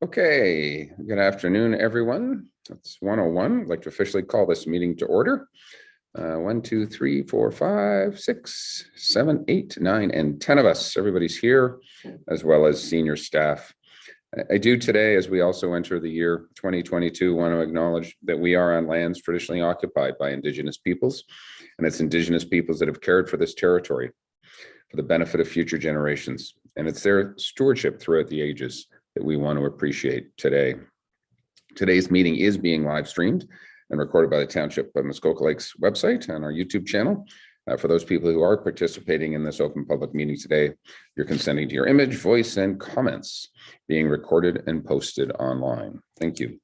Okay, good afternoon, everyone. It's 1:01. I'd like to officially call this meeting to order. 1, 2, 3, 4, 5, 6, 7, 8, 9, and 10 of us. Everybody's here, as well as senior staff. I do today, as we also enter the year 2022, want to acknowledge that we are on lands traditionally occupied by Indigenous peoples, and it's Indigenous peoples that have cared for this territory for the benefit of future generations. And it's their stewardship throughout the ages that we want to appreciate today. Today's meeting is being live streamed and recorded by the Township of Muskoka Lakes website and our YouTube channel. For those people who are participating in this open public meeting today, you're consenting to your image, voice, and comments being recorded and posted online. Thank you.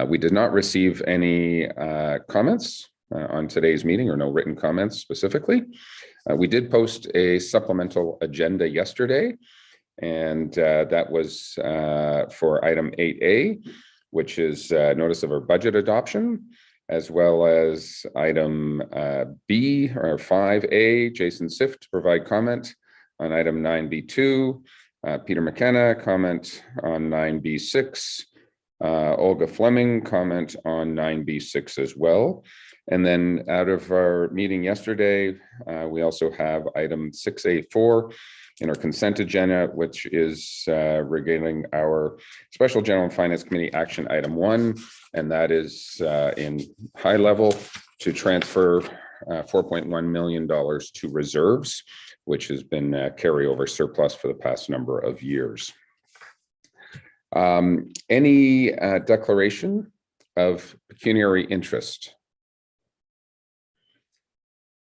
We did not receive any comments on today's meeting, or no written comments specifically. We did post a supplemental agenda yesterday, and that was for item 8A, which is notice of our budget adoption, as well as item B or 5A, Jason Sift to provide comment on item 9B2, Peter McKenna comment on 9B6, Olga Fleming comment on 9B6 as well. And then out of our meeting yesterday, we also have item 6A4 in our consent agenda, which is regarding our Special General and Finance Committee action item 1, and that is in high level to transfer $4.1 million to reserves, which has been carryover surplus for the past number of years. Any declaration of pecuniary interest?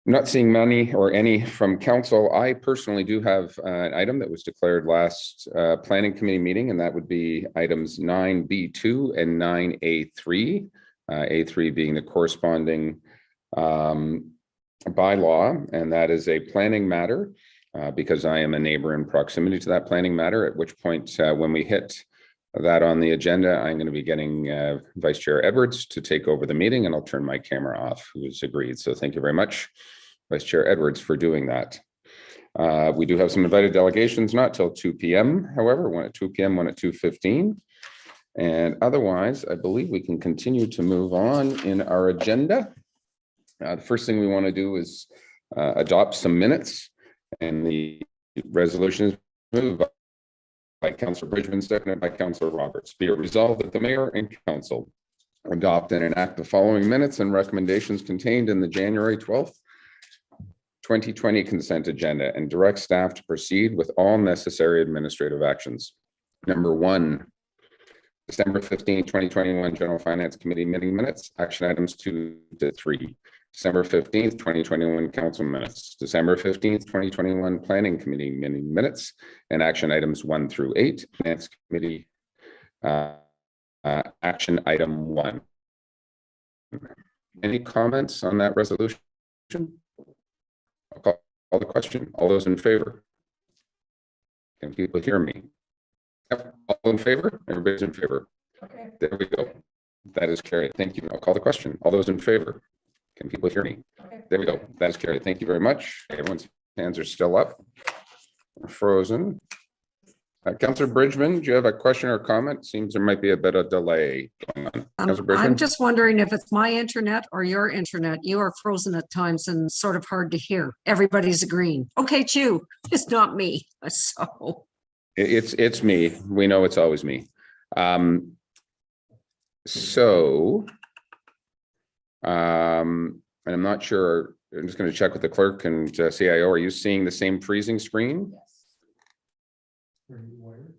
I'm not seeing many or any from council. I personally do have an item that was declared last planning committee meeting, and that would be items 9B2 and 9A3, A3 being the corresponding bylaw, and that is a planning matter because I am a neighbor in proximity to that planning matter, at which point when we hit that on the agenda, I'm going to be getting Vice Chair Edwards to take over the meeting, and I'll turn my camera off, who has agreed. So thank you very much, Vice Chair Edwards, for doing that. We do have some invited delegations, not till 2 p.m. However, one at 2 p.m., one at 2:15. And otherwise, I believe we can continue to move on in our agenda. The first thing we want to do is adopt some minutes, and the resolution is moved by Councillor Bridgman, seconded by Councillor Roberts. Be it resolved that the Mayor and Council adopt and enact the following minutes and recommendations contained in the January 12th, 2020 consent agenda, and direct staff to proceed with all necessary administrative actions. Number 1, December 15, 2021 General Finance Committee meeting minutes, action items 2 to 3. December 15th, 2021 council minutes, December 15th, 2021 planning committee meeting minutes, and action items 1 through 8. Finance committee action item 1. Any comments on that resolution? I'll call the question. All those in favor? Can people hear me? Yep. All in favor? Everybody's in favor. Okay. There we go. That is carried. Thank you. I'll call the question. All those in favor? Can people hear me? Okay. There we go. That is carried. Thank you very much. Everyone's hands are still up. Frozen. Councillor Bridgman, do you have a question or comment? Seems there might be a bit of delay going on. I'm just wondering if it's my internet or your internet. You are frozen at times and sort of hard to hear. Everybody's agreeing. Okay, Chew, it's not me. So it's me. We know it's always me. And I'm not sure. I'm just going to check with the clerk and CIO. Are you seeing the same freezing screen? Yes. Are you wired?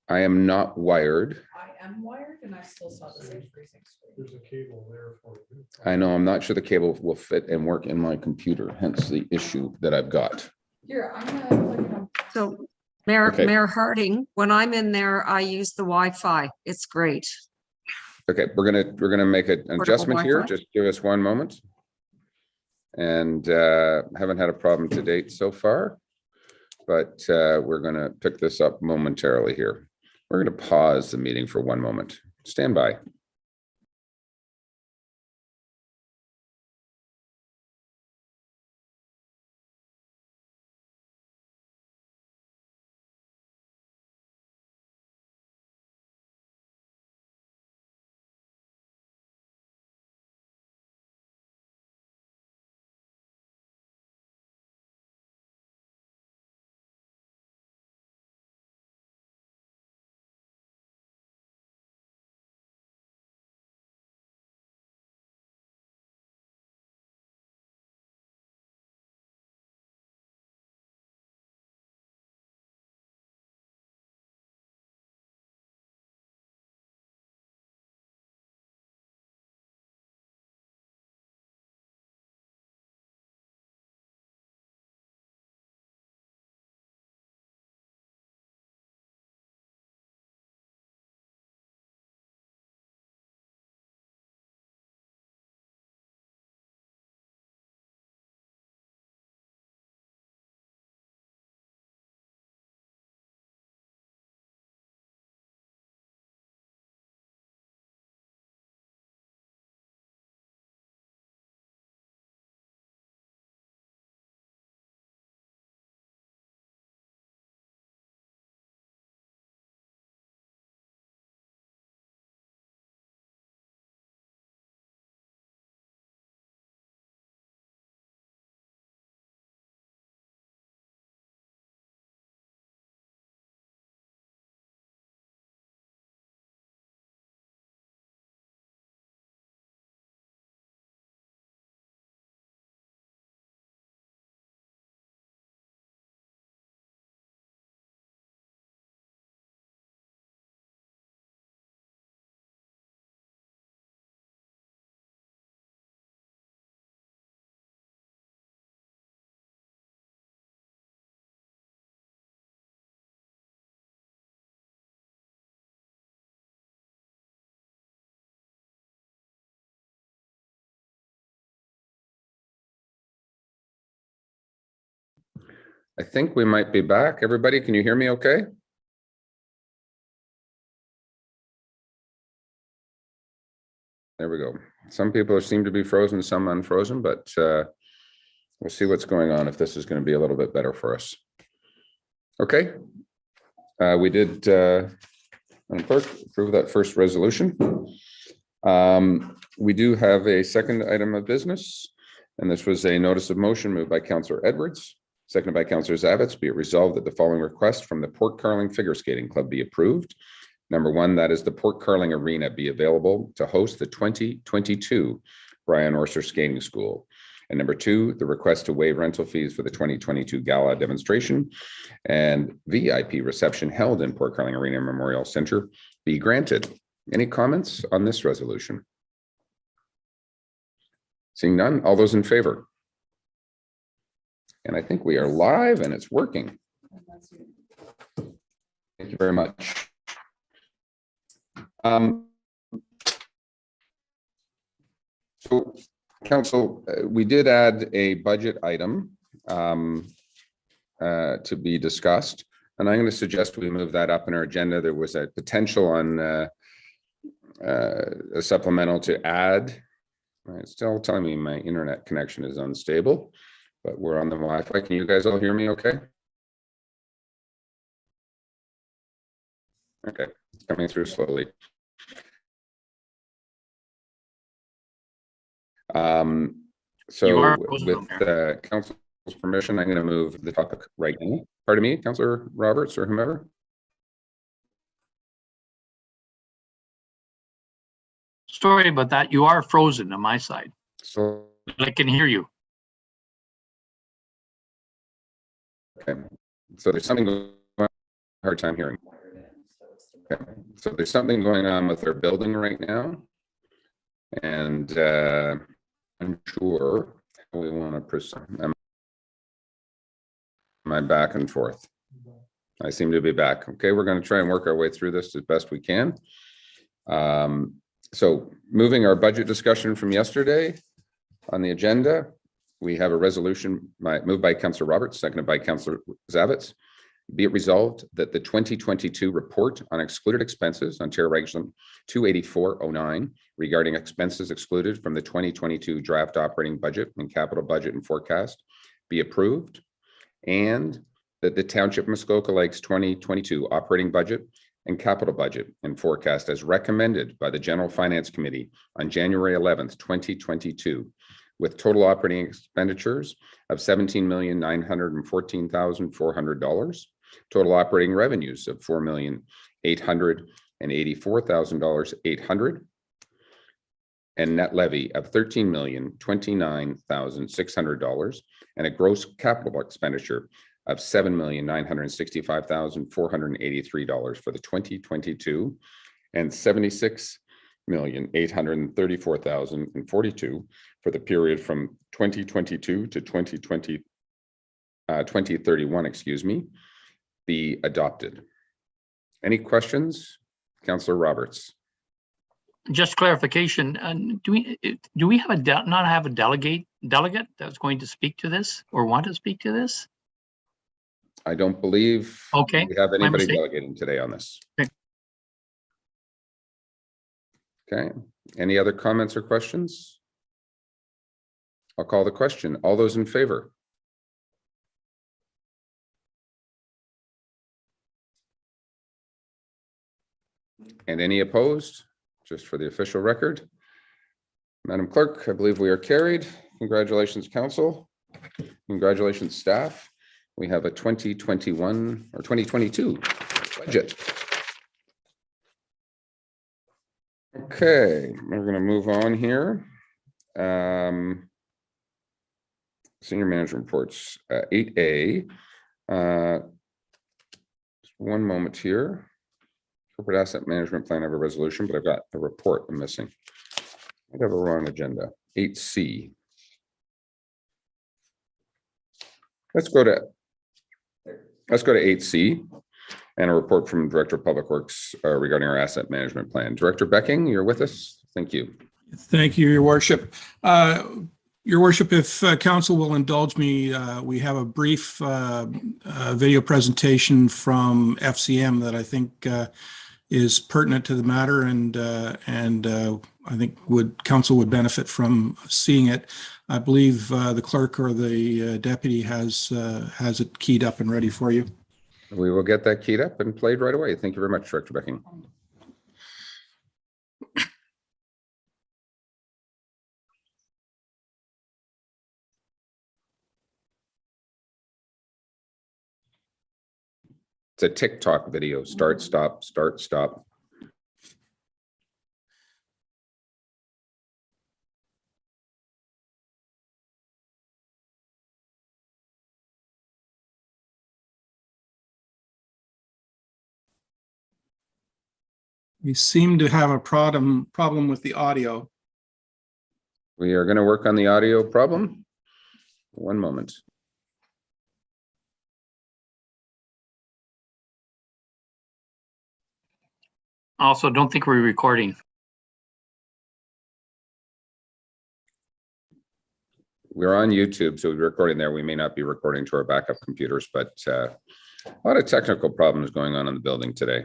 I am not wired. I am wired, and I still saw the same freezing screen. There's a cable there for you. I know. I'm not sure the cable will fit and work in my computer. Hence the issue that I've got. Here, I'm gonna plug it on. So Mayor, Okay. Mayor Harding, when I'm in there, I use the Wi-Fi. It's great. Okay, we're gonna make an adjustment here. Wi-Fi? Just give us one moment. And haven't had a problem to date so far, but we're gonna pick this up momentarily here. We're gonna pause the meeting for one moment. Stand by. I think we might be back. Everybody, can you hear me okay? There we go. Some people seem to be frozen, some unfrozen, but we'll see what's going on if this is going to be a little bit better for us. Okay. We did, Madam Clerk, approve that first resolution. We do have a second item of business, and this was a notice of motion moved by Councillor Edwards, seconded by Councillor Zavitz. Be it resolved that the following request from the Port Carling Figure Skating Club be approved. Number one, that is the Port Carling Arena be available to host the 2022 Brian Orser Skating School. And number two, the request to waive rental fees for the 2022 gala demonstration and VIP reception held in Port Carling Arena Memorial Center be granted. Any comments on this resolution? Seeing none, all those in favor? And I think we are live and it's working. Thank you very much. So, Council, we did add a budget item to be discussed, and I'm going to suggest we move that up in our agenda. There was a potential on a supplemental to add. It's still telling me my internet connection is unstable, but we're on the Wi-Fi. Can you guys all hear me okay? Okay, it's coming through slowly. So with council's permission, I'm going to move the topic right now. Pardon me, Councillor Roberts or whomever. Sorry about that. You are frozen on my side. So I can hear you. okay, so there's something going on. Hard time hearing. Okay, so there's something going on with their building right now, and I'm sure we want to proceed. Am I back and forth? I seem to be back. Okay, we're going to try and work our way through this as best we can. So moving our budget discussion from yesterday on the agenda, we have a resolution moved by Councillor Roberts, seconded by Councillor Zavitz. Be it resolved that the 2022 report on excluded expenses, Ontario Regulation 28409, regarding expenses excluded from the 2022 draft operating budget and capital budget and forecast be approved, and that the Township Muskoka Lakes 2022 operating budget and capital budget and forecast as recommended by the General Finance Committee on January 11th, 2022, with total operating expenditures of $17,914,400, total operating revenues of $4,884,800, and net levy of $13,029,600, and a gross capital expenditure of $7,965,483 for the 2022, and $76,834,042 for the period from 2022 to 2031, excuse me, be adopted. Any questions? Councillor Roberts. Just clarification. Do we have not have a delegate that's going to speak to this or want to speak to this? I don't believe okay. we have anybody delegating today on this. Okay. Any other comments or questions? I'll call the question. All those in favor? And any opposed? Just for the official record. Madam Clerk, I believe we are carried. Congratulations, Council. Congratulations, staff. We have a 2021 or 2022 budget. Okay, we're going to move on here. Senior management reports, 8A. One moment here. Corporate asset management plan, I have a resolution, but I've got the report I'm missing. I have a wrong agenda. 8C. Let's go to 8C and a report from Director of Public Works regarding our asset management plan. Director Becking, you're with us. Thank you. Thank you, Your Worship. Your worship, if council will indulge me, we have a brief video presentation from FCM that I think is pertinent to the matter, and I think council would benefit from seeing it. I believe the clerk or the deputy has it keyed up and ready for you. We will get that keyed up and played right away. Thank you very much, Director Becking. It's a TikTok video. Start, stop, start, stop. We seem to have a problem with the audio. We are going to work on the audio problem. One moment. Also, don't think we're recording. We're on YouTube, so we're recording there. We may not be recording to our backup computers, but a lot of technical problems going on in the building today.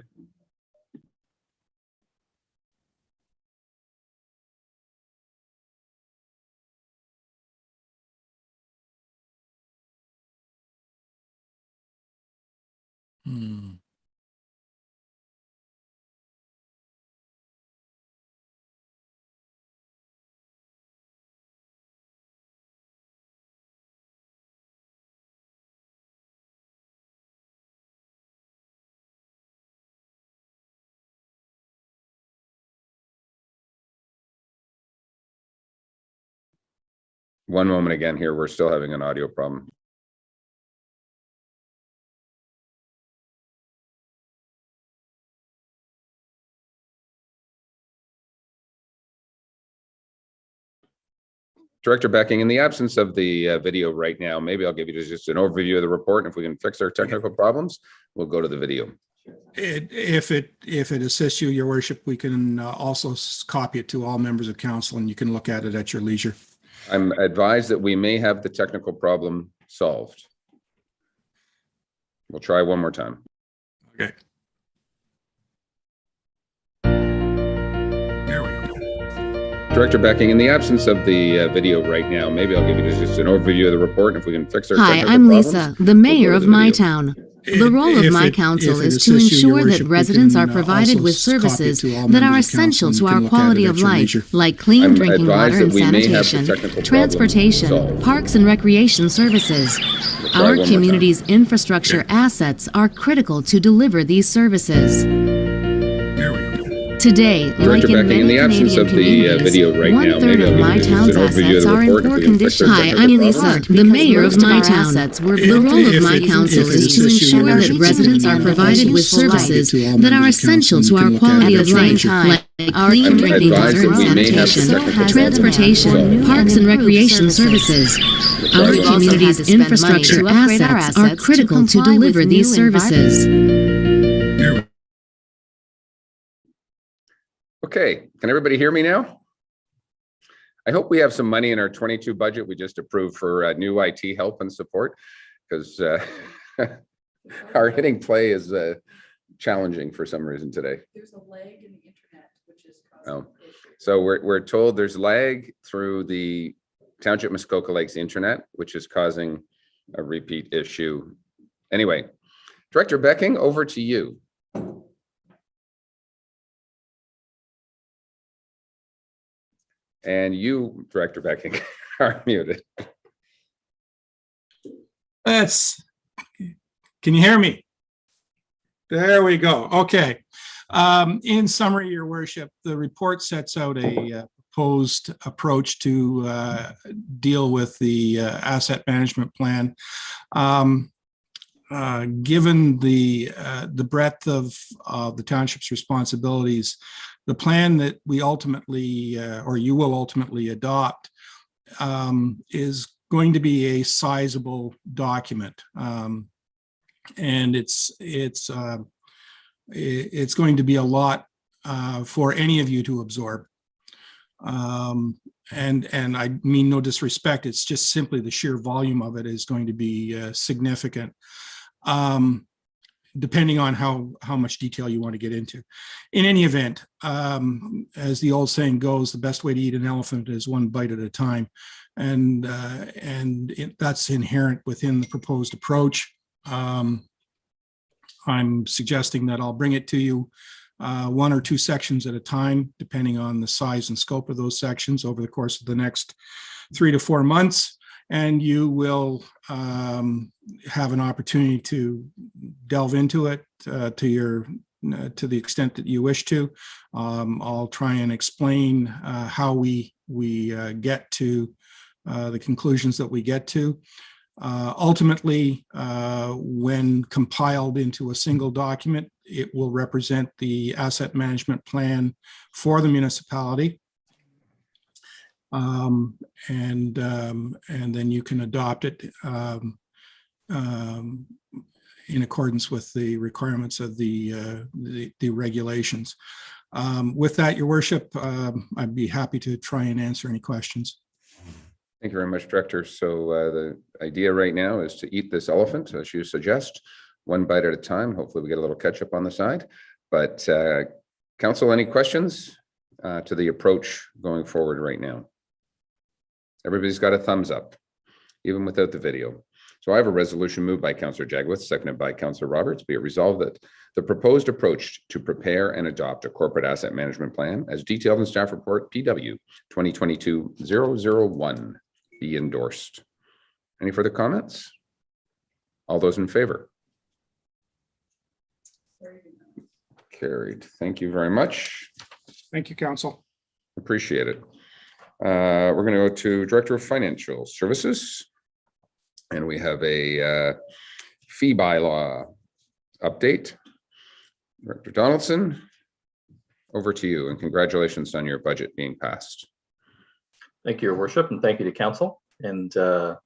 One moment again here. We're still having an audio problem. Director Becking, in the absence of the video right now, maybe I'll give you just an overview of the report. And if we can fix our technical problems, we'll go to the video. If it assists you, your worship, we can also copy it to all members of council, and you can look at it at your leisure. I'm advised that we may have the technical problem solved. We'll try one more time. Okay. There we go. Director Becking, in the absence of the video right now, maybe I'll give you just an overview of the report. And if we can fix our Hi, technical I'm problems, Lisa, the mayor we'll go of to the my video. town. The role of my council is to ensure that residents are provided with services that are essential to our quality of life, like clean drinking water and sanitation, transportation, parks and recreation services. Our community's infrastructure assets are critical to deliver these services. Today, like in many Canadian communities, one-third of my town's assets are in poor condition. Hi, I'm Lisa, the mayor of my town. The role of my council is to ensure that residents are provided with services that are essential to our quality of life, like clean drinking water and sanitation, transportation, parks and recreation services. Our community's infrastructure assets are critical to deliver these services. Okay, can everybody hear me now? I hope we have some money in our 22 budget we just approved for new IT help and support, because our hitting play is challenging for some reason today. There's a lag in the internet, which is causing issues. So we're told there's lag through the Township Muskoka Lakes internet, which is causing a repeat issue. Anyway, Director Becking, over to you. And you, Director Becking, are muted. Can you hear me? There we go. Okay. In summary, your worship, the report sets out a proposed approach to deal with the asset management plan. Given the breadth of the township's responsibilities, the plan that we ultimately, or you will ultimately adopt, is going to be a sizable document, and it's going to be a lot for any of you to absorb. And I mean no disrespect, it's just simply the sheer volume of it is going to be significant, depending on how much detail you want to get into. In any event, as the old saying goes, the best way to eat an elephant is one bite at a time. And that's inherent within the proposed approach. I'm suggesting that I'll bring it to you one or two sections at a time, depending on the size and scope of those sections over the course of the next 3 to 4 months. And you will have an opportunity to delve into it to the extent that you wish to. I'll try and explain how we get to the conclusions that we get to. Ultimately, when compiled into a single document, it will represent the asset management plan for the municipality. And then you can adopt it in accordance with the requirements of the regulations. With that, Your Worship, I'd be happy to try and answer any questions. Thank you very much, Director. So the idea right now is to eat this elephant, as you suggest, one bite at a time. Hopefully we get a little catch up on the side. But Council, any questions to the approach going forward right now? Everybody's got a thumbs up, even without the video. So I have a resolution moved by Councillor Jagwith, seconded by Councillor Roberts. Be it resolved that the proposed approach to prepare and adopt a corporate asset management plan as detailed in staff report PW 2022-001 be endorsed. Any further comments? All those in favor? Carried. Thank you very much. Thank you, Council. Appreciate it. We're going to go to Director of Financial Services, and we have a fee bylaw update. Director Donaldson, over to you, and congratulations on your budget being passed. Thank you, Your Worship, and thank you to Council, and good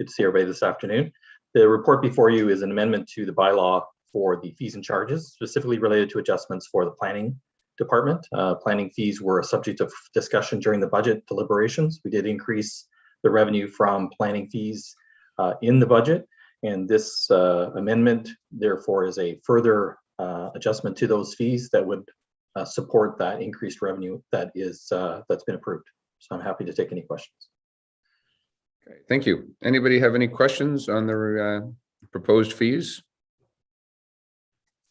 to see everybody this afternoon. The report before you is an amendment to the bylaw for the fees and charges, specifically related to adjustments for the planning department. Planning fees were a subject of discussion during the budget deliberations. We did increase the revenue from planning fees in the budget, and this amendment therefore is a further adjustment to those fees that would support that increased revenue that is that's been approved. So I'm happy to take any questions. Okay, thank you. Anybody have any questions on the proposed fees?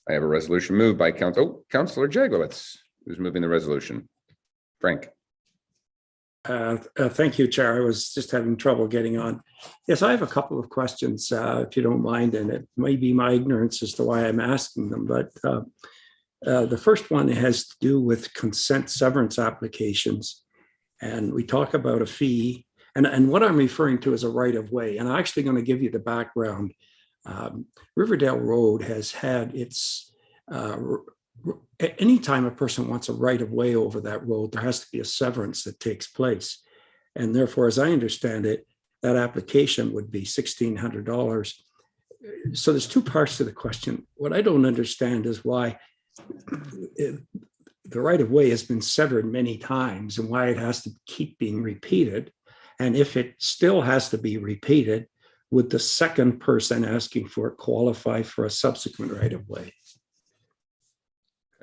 I have a resolution moved by Councillor Jagowitz, who's moving the resolution. Frank. Thank you, Chair. I was just having trouble getting on. Yes, I have a couple of questions, if you don't mind, and it may be my ignorance as to why I'm asking them, but the first one has to do with consent severance applications. And we talk about a fee, and what I'm referring to is a right of way. And I'm actually going to give you the background. Riverdale Road has had its, anytime a person wants a right of way over that road, there has to be a severance that takes place. And therefore, as I understand it, that application would be $1,600. So there's two parts to the question. What I don't understand is why the right of way has been severed many times and why it has to keep being repeated. And if it still has to be repeated, would the second person asking for it qualify for a subsequent right of way?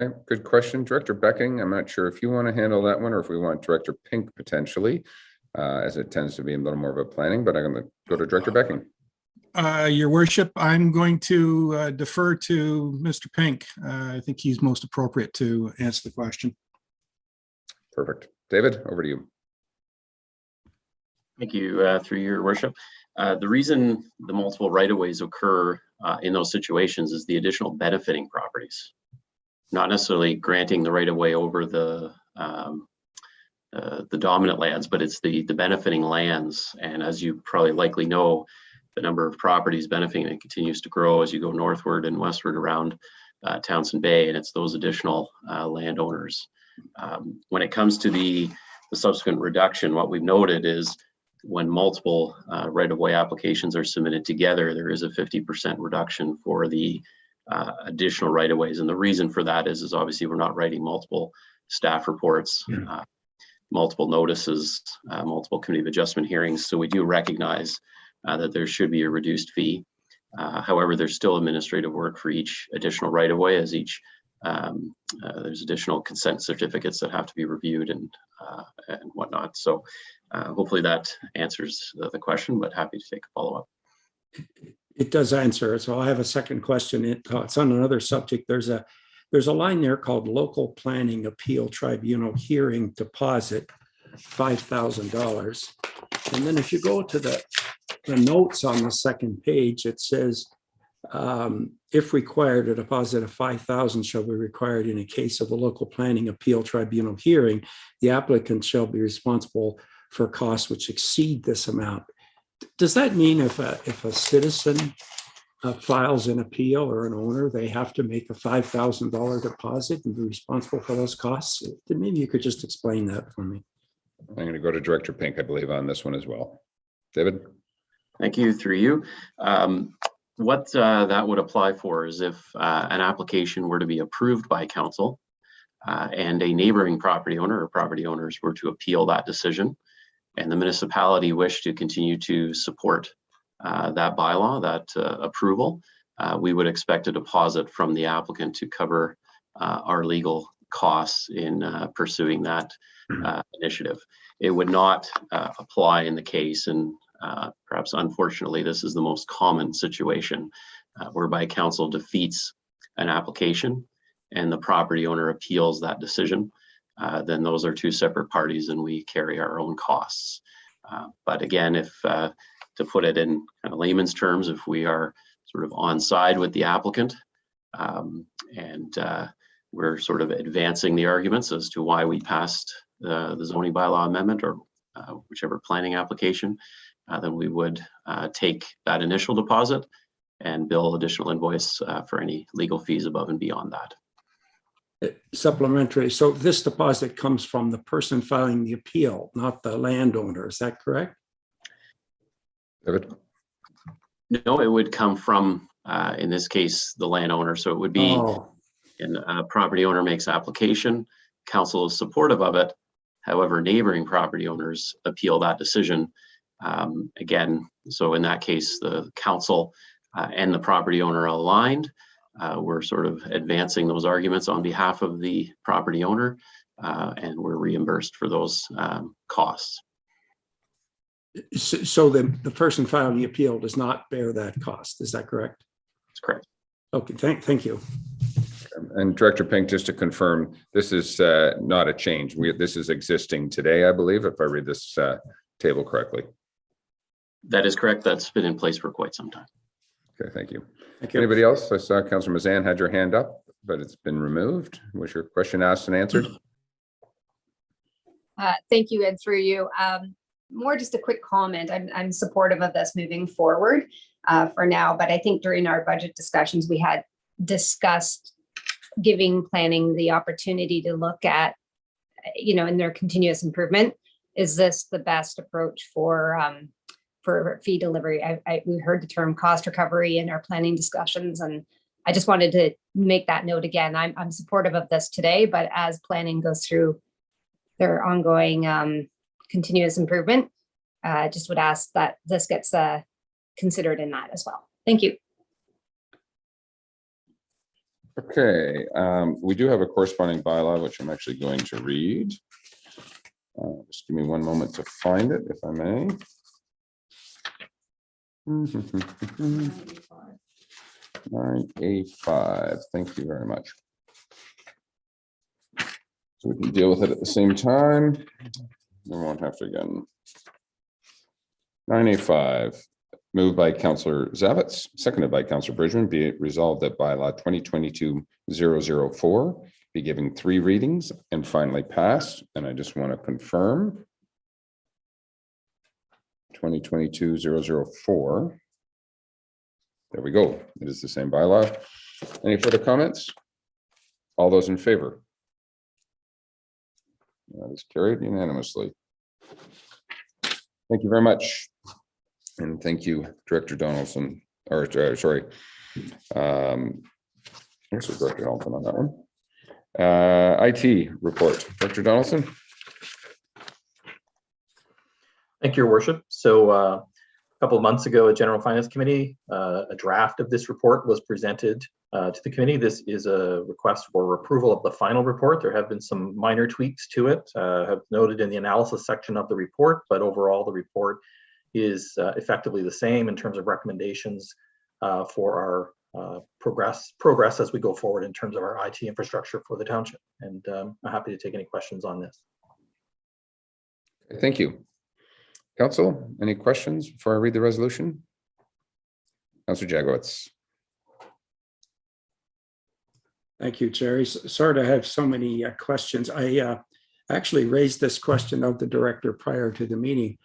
Okay, good question, Director Becking. I'm not sure if you want to handle that one or if we want Director Pink potentially, as it tends to be a little more of a planning, but I'm going to go to Director Becking. Your Worship, I'm going to defer to Mr. Pink. I think he's most appropriate to answer the question. Perfect. David, over to you. Thank you, through Your Worship. The reason the multiple right-of-ways occur in those situations is the additional benefiting properties, not necessarily granting the right-of-way over the dominant lands, but it's the benefiting lands. And as you probably likely know, the number of properties benefiting it continues to grow as you go northward and westward around Townsend Bay, and it's those additional landowners. When it comes to the subsequent reduction, what we've noted is when multiple right-of-way applications are submitted together, there is a 50% reduction for the additional right-of-ways. And the reason for that is obviously we're not writing multiple staff reports. multiple notices, multiple committee of adjustment hearings. So we do recognize that there should be a reduced fee. However, there's still administrative work for each additional right-of-way, as each there's additional consent certificates that have to be reviewed and whatnot. So hopefully that answers the question, but happy to take a follow-up. It does answer. So I have a second question. It's on another subject. There's a line there called Local Planning Appeal Tribunal Hearing Deposit, $5,000. And then if you go to the notes on the second page, it says, if required, a deposit of $5,000 shall be required in a case of a local planning appeal tribunal hearing. The applicant shall be responsible for costs which exceed this amount. Does that mean if a citizen files an appeal or an owner, they have to make a $5,000 deposit and be responsible for those costs? Maybe you could just explain that for me. I'm going to go to Director Pink, I believe, on this one as well. David? Thank you. Through you. What that would apply for is if an application were to be approved by council and a neighboring property owner or property owners were to appeal that decision, and the municipality wished to continue to support that bylaw, that approval, we would expect a deposit from the applicant to cover our legal costs in pursuing that initiative. It would not apply in the case, and perhaps unfortunately this is the most common situation, whereby council defeats an application and the property owner appeals that decision. Then those are two separate parties and we carry our own costs. But again, if to put it in kind of layman's terms, if we are sort of on side with the applicant and we're sort of advancing the arguments as to why we passed the zoning bylaw amendment or whichever planning application, then we would take that initial deposit and bill additional invoice for any legal fees above and beyond that. Supplementary. So this deposit comes from the person filing the appeal, not the landowner. Is that correct? David? No, it would come from, in this case, the landowner. So it would be, and a property owner makes application, council is supportive of it. However, neighboring property owners appeal that decision. Again, so in that case, the council and the property owner are aligned. We're sort of advancing those arguments on behalf of the property owner, and we're reimbursed for those costs. So the person filing the appeal does not bear that cost. Is that correct? That's correct. Okay, thank you. And Director Pink, just to confirm, this is not a change. This is existing today, I believe, if I read this table correctly. That is correct. That's been in place for quite some time. Okay, thank you. Thank you. Anybody else? I saw Councillor Mazan had your hand up, but it's been removed. Was your question asked and answered? Thank you, and through you. More just a quick comment. I'm supportive of this moving forward for now, but I think during our budget discussions, we had discussed giving planning the opportunity to look at, in their continuous improvement. Is this the best approach for fee delivery? We heard the term cost recovery in our planning discussions, and I just wanted to make that note again. I'm supportive of this today, but as planning goes through their ongoing continuous improvement, just would ask that this gets considered in that as well. Thank you. Okay, we do have a corresponding bylaw, which I'm actually going to read. Just give me one moment to find it, if I may. 9A5. Thank you very much. So we can deal with it at the same time. We won't have to again. 9A5, moved by Councillor Zavitz, seconded by Councillor Bridgman. Be it resolved that bylaw 2022-004 be given 3 readings and finally passed. And I just want to confirm 2022-004. There we go. It is the same bylaw. Any further comments? All those in favor? That is carried unanimously. Thank you very much. And thank you, Director Donaldson, or sorry. This is Director Donaldson on that one. IT report, Director Donaldson. Thank you, Your Worship. So a couple of months ago at General Finance Committee, a draft of this report was presented to the committee. This is a request for approval of the final report. There have been some minor tweaks to it, have noted in the analysis section of the report, but overall the report is effectively the same in terms of recommendations for our progress as we go forward in terms of our IT infrastructure for the township. And I'm happy to take any questions on this. Thank you. Council, any questions before I read the resolution? Councillor Jagowitz. Thank you, Jerry. Sorry to have so many questions. I actually raised this question of the director prior to the meeting,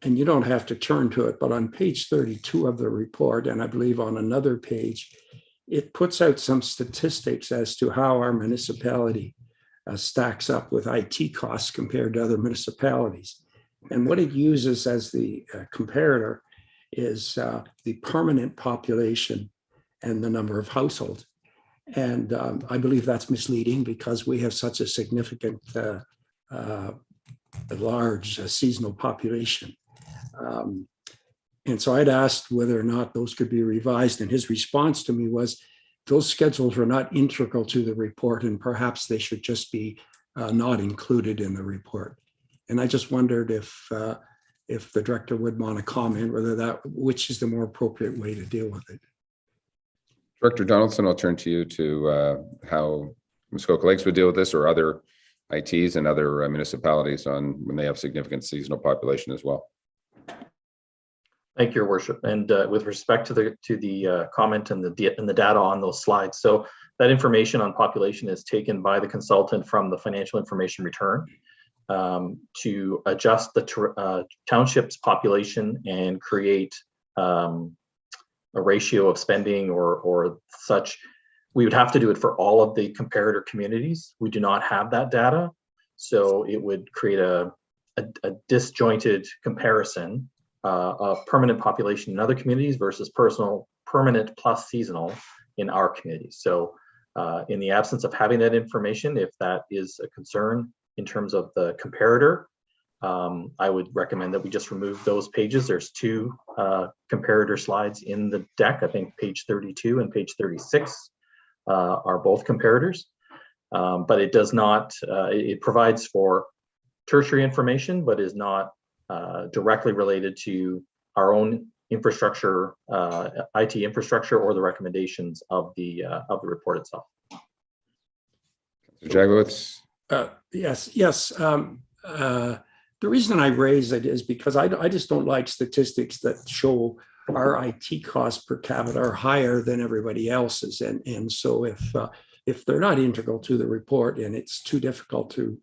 and you don't have to turn to it, but on page 32 of the report, and I believe on another page, it puts out some statistics as to how our municipality stacks up with IT costs compared to other municipalities. And what it uses as the comparator is the permanent population and the number of households. And I believe that's misleading because we have such a significant, large seasonal population. And so I'd asked whether or not those could be revised. And his response to me was, those schedules were not integral to the report, and perhaps they should just be not included in the report. And I just wondered if the director would want to comment whether which is the more appropriate way to deal with it. Director Donaldson, I'll turn to you to how Muskoka Lakes would deal with this, or other ITs and other municipalities on when they have significant seasonal population as well. Thank you, Your Worship. And with respect to the comment and the data on those slides, so that information on population is taken by the consultant from the financial information return to adjust the township's population and create a ratio of spending or such. We would have to do it for all of the comparator communities. We do not have that data, so it would create a disjointed comparison of permanent population in other communities versus permanent plus seasonal in our communities. So in the absence of having that information, if that is a concern in terms of the comparator, I would recommend that we just remove those pages. There's two comparator slides in the deck. I think page 32 and page 36 are both comparators, but it does not, it provides for tertiary information, but is not directly related to our own infrastructure, IT infrastructure, or the recommendations of the report itself. Jagowitz. Yes. The reason I raise it is because I just don't like statistics that show our IT costs per capita are higher than everybody else's, and so if they're not integral to the report and it's too difficult to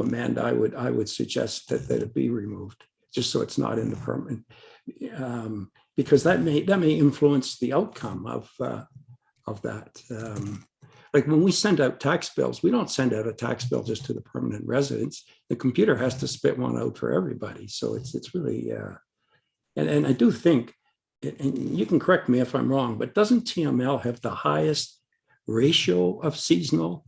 amend, I would suggest that it be removed, just so it's not in the permanent, because that may influence the outcome of that. Like when we send out tax bills, we don't send out a tax bill just to the permanent residents. The computer has to spit one out for everybody. So it's really, and I do think, and you can correct me if I'm wrong, but doesn't TML have the highest ratio of seasonal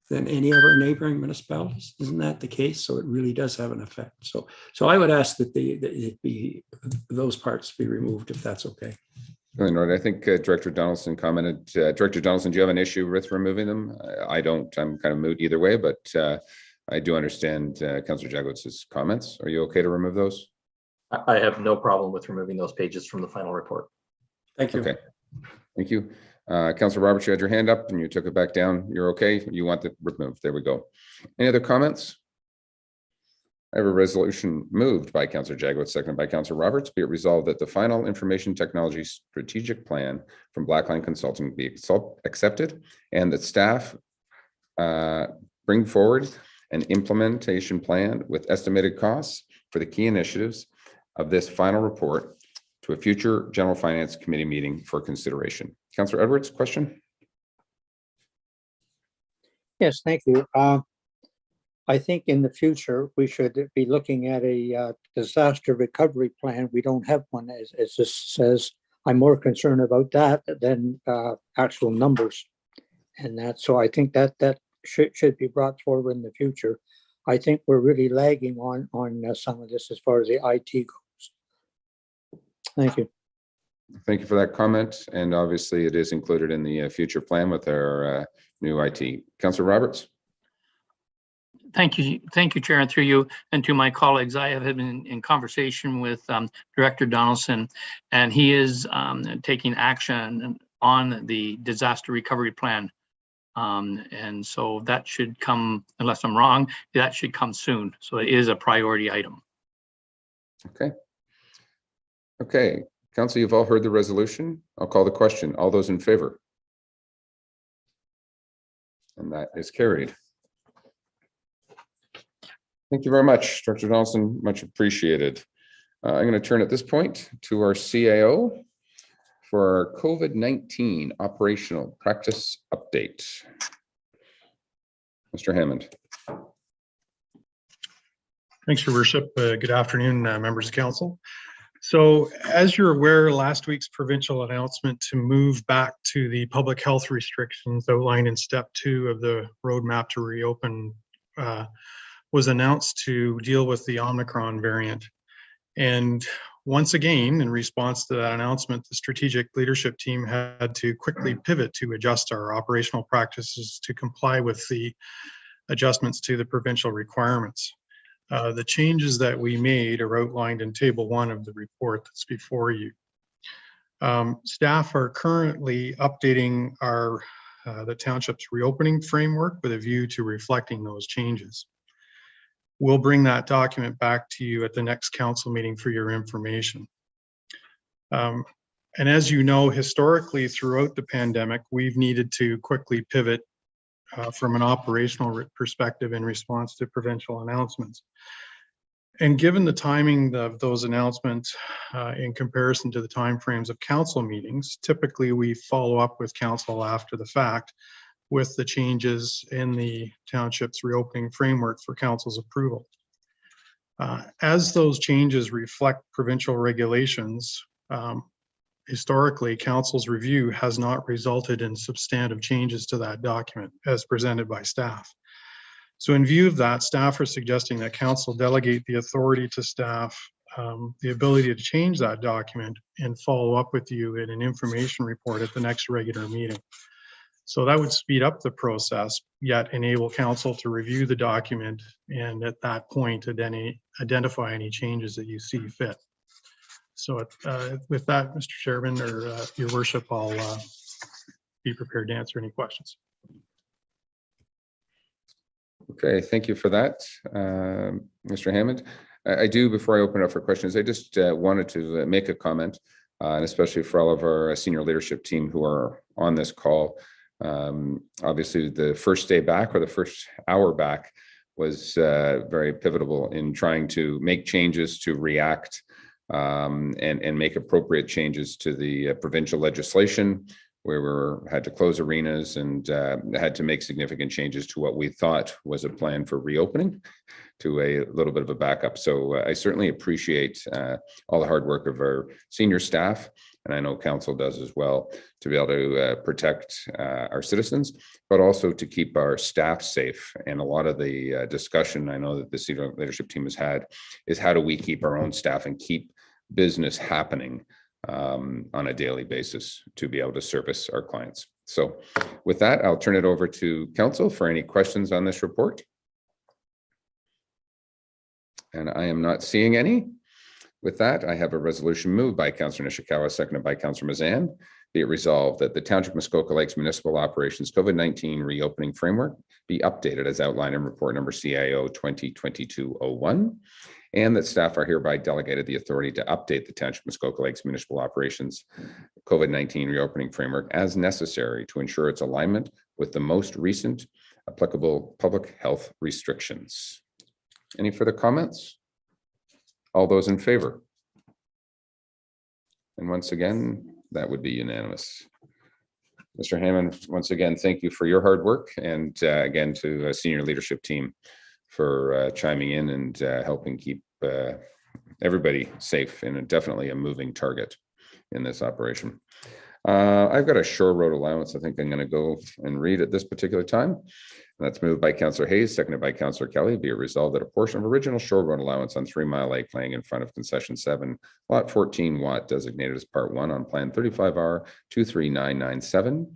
than any of our neighboring municipalities? Isn't that the case? So it really does have an effect. So I would ask that those parts be removed, if that's okay. I think Director Donaldson commented. Director Donaldson, do you have an issue with removing them? I don't. I'm kind of moot either way, but I do understand Councillor Jagowitz's comments. Are you okay to remove those? I have no problem with removing those pages from the final report. Thank you. Okay. Thank you. Councillor Roberts, you had your hand up and you took it back down. You're okay? You want it removed? There we go. Any other comments? I have a resolution moved by Councillor Jagowitz, seconded by Councillor Roberts. Be it resolved that the final information technology strategic plan from Blackline Consulting be accepted, and that staff bring forward an implementation plan with estimated costs for the key initiatives of this final report to a future General Finance Committee meeting for consideration. Councillor Edwards, question? Yes, thank you. I think in the future, we should be looking at a disaster recovery plan. We don't have one, as this says. I'm more concerned about that than actual numbers. And that, so I think that should be brought forward in the future. I think we're really lagging on some of this as far as the IT goes. Thank you. Thank you for that comment. And obviously it is included in the future plan with our new IT. Councillor Roberts. Thank you, Chair, and through you and to my colleagues. I have been in conversation with Director Donaldson, and he is taking action on the disaster recovery plan. And so that should come, unless I'm wrong, that should come soon. So it is a priority item. Okay. Okay, Council, you've all heard the resolution. I'll call the question. All those in favor? And that is carried. Thank you very much, Director Donaldson, much appreciated. I'm going to turn at this point to our CAO for our COVID-19 operational practice update. Mr. Hammond. Thanks, Your Worship. Good afternoon, members of council. So as you're aware, last week's provincial announcement to move back to the public health restrictions outlined in step 2 of the roadmap to reopen was announced to deal with the Omicron variant. And once again, in response to that announcement, the strategic leadership team had to quickly pivot to adjust our operational practices to comply with the adjustments to the provincial requirements. The changes that we made are outlined in table 1 of the report that's before you. Staff are currently updating our the township's reopening framework with a view to reflecting those changes. We'll bring that document back to you at the next council meeting for your information. And as you know, historically throughout the pandemic, we've needed to quickly pivot from an operational perspective in response to provincial announcements. And given the timing of those announcements in comparison to the timeframes of council meetings, typically we follow up with council after the fact with the changes in the township's reopening framework for council's approval. As those changes reflect provincial regulations, historically, council's review has not resulted in substantive changes to that document as presented by staff. So in view of that, staff are suggesting that council delegate the authority to staff, the ability to change that document and follow up with you in an information report at the next regular meeting. So that would speed up the process, yet enable council to review the document and at that point identify any changes that you see fit. So with that, Mr. Chairman, or Your Worship, I'll be prepared to answer any questions. Okay, thank you for that, Mr. Hammond. I do, before I open up for questions, I just wanted to make a comment, and especially for all of our senior leadership team who are on this call. Obviously, the first day back or the first hour back was very pivotal in trying to make changes to react and make appropriate changes to the provincial legislation, where we had to close arenas and had to make significant changes to what we thought was a plan for reopening to a little bit of a backup. So I certainly appreciate all the hard work of our senior staff, and I know council does as well, to be able to protect our citizens, but also to keep our staff safe. And a lot of the discussion I know that the senior leadership team has had is how do we keep our own staff and keep business happening on a daily basis to be able to service our clients. So with that, I'll turn it over to council for any questions on this report. And I am not seeing any. With that, I have a resolution moved by Councillor Nishikawa, seconded by Councillor Mazan. Be it resolved that the Township Muskoka Lakes Municipal Operations COVID-19 Reopening Framework be updated as outlined in report number CIO 2022-01, and that staff are hereby delegated the authority to update the Township Muskoka Lakes Municipal Operations COVID-19 Reopening Framework as necessary to ensure its alignment with the most recent applicable public health restrictions. Any further comments? All those in favor? And once again, that would be unanimous. Mr. Hammond, once again, thank you for your hard work, and again to a senior leadership team for chiming in and helping keep everybody safe, and definitely a moving target in this operation. I've got a shore road allowance. I think I'm going to go and read at this particular time. And that's moved by Councillor Hayes, seconded by Councillor Kelly. Be it resolved that a portion of original shore road allowance on 3 Mile Lake laying in front of concession 7, lot 14 Watt, designated as part 1 on plan 35R 23997.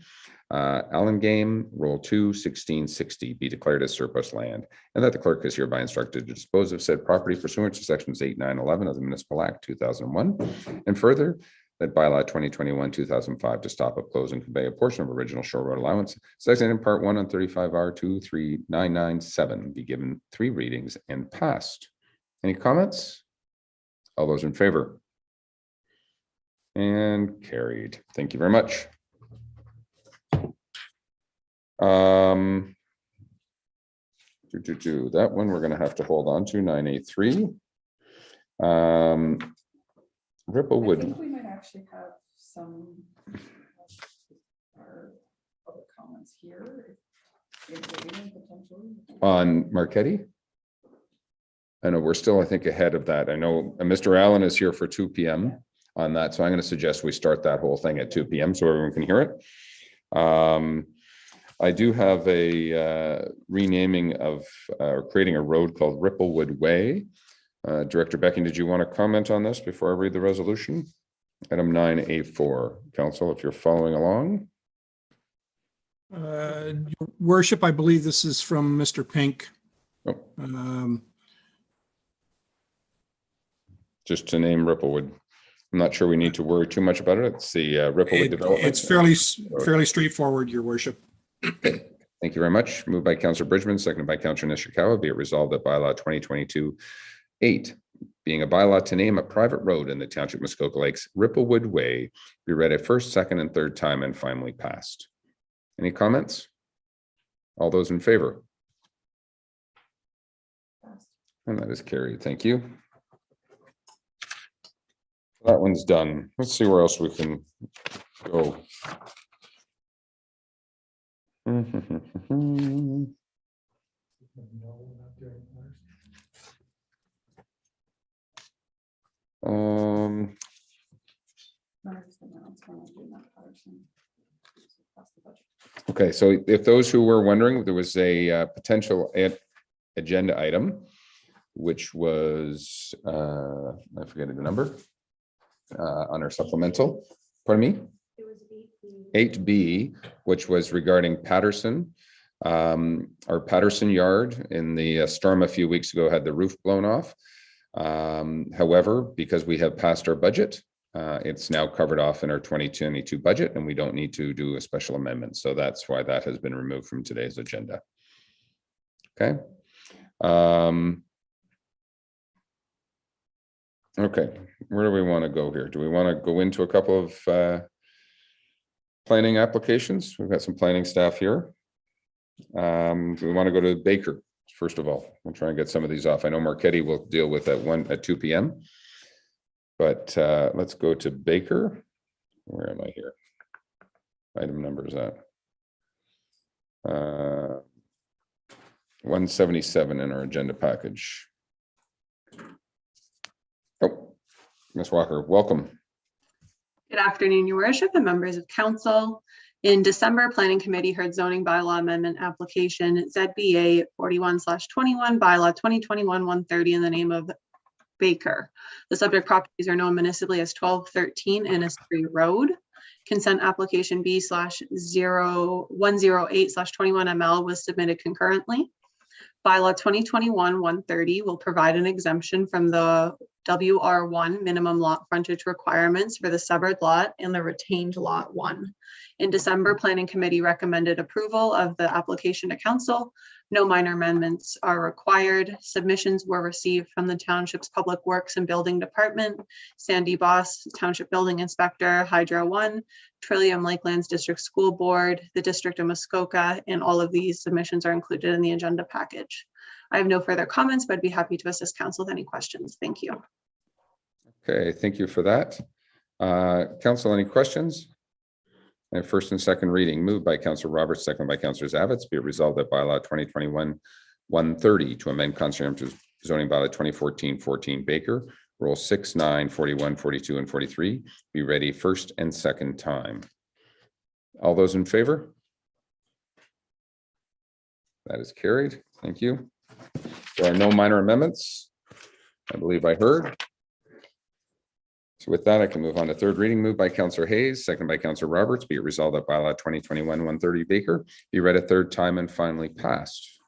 Allen Game, roll 2, 1660, be declared as surplus land, and that the clerk is hereby instructed to dispose of said property pursuant to sections 8, 9, 11 of the Municipal Act 2001, and further, that bylaw 2021-2005 to stop, up, close, and convey a portion of original shore road allowance, section in part 1 on 35R 23997, be given 3 readings and passed. Any comments? All those in favor? And carried. Thank you very much. That one we're going to have to hold on to 983. Ripplewood. I think we might actually have some of our public comments here. On Marchetti? I know we're still, I think, ahead of that. I know Mr. Allen is here for 2 p.m. on that, so I'm going to suggest we start that whole thing at 2 p.m. so everyone can hear it. I do have a renaming of creating a road called Ripplewood Way. Director Becking, did you want to comment on this before I read the resolution? Item 9A4, Council, if you're following along. Your Worship, I believe this is from Mr. Pink. Oh. Just to name Ripplewood. I'm not sure we need to worry too much about it. It's the Ripplewood development. It's fairly straightforward, Your Worship. Okay. Thank you very much. Moved by Councillor Bridgman, seconded by Councillor Nishikawa. Be it resolved that bylaw 2022-8, being a bylaw to name a private road in the Township of Muskoka Lakes, Ripplewood Way, be read a first, second, and third time and finally passed. Any comments? All those in favor? And that is carried. Thank you. That one's done. Let's see where else we can go. Okay, so if those who were wondering, there was a potential agenda item, which was, I forget the number, on our supplemental, pardon me? It was 8B, which was regarding Patterson. Our Patterson yard in the storm a few weeks ago had the roof blown off. However, because we have passed our budget, it's now covered off in our 2022 budget, and we don't need to do a special amendment. So that's why that has been removed from today's agenda. Okay. Okay, where do we want to go here? Do we want to go into a couple of planning applications? We've got some planning staff here. Do we want to go to Baker first of all? We'll try and get some of these off. I know Marchetti will deal with at 2 p.m. But let's go to Baker. Where am I here? Item number is that 177 in our agenda package. Oh, Ms. Walker, welcome. Good afternoon, Your Worship and members of council. In December, Planning Committee heard zoning bylaw amendment application ZBA 41/21 bylaw 2021-130 in the name of Baker. The subject properties are known municipally as 1213 Innisfree Road. Consent application B/0108/21ML was submitted concurrently. Bylaw 2021-130 will provide an exemption from the WR1 minimum lot frontage requirements for the severed lot and the retained lot 1. In December, Planning Committee recommended approval of the application to council. No minor amendments are required. Submissions were received from the Township's Public Works and Building Department, Sandy Boss, Township Building Inspector, Hydro 1, Trillium Lakelands District School Board, the District of Muskoka, and all of these submissions are included in the agenda package. I have no further comments, but I'd be happy to assist council with any questions. Thank you. Okay, thank you for that. Council, any questions? And first and second reading, moved by Councillor Roberts, second by Councillor Zavitz. Be it resolved that bylaw 2021-130 to amend comprehensive zoning bylaw 2014-14 Baker, Rule 6, 9, 41, 42, and 43 be ready first and second time. All those in favor? That is carried. Thank you. There are no minor amendments, I believe I heard. So with that, I can move on to third reading. Moved by Councillor Hayes, second by Councillor Roberts. Be it resolved that bylaw 2021-130 Baker be read a third time and finally passed.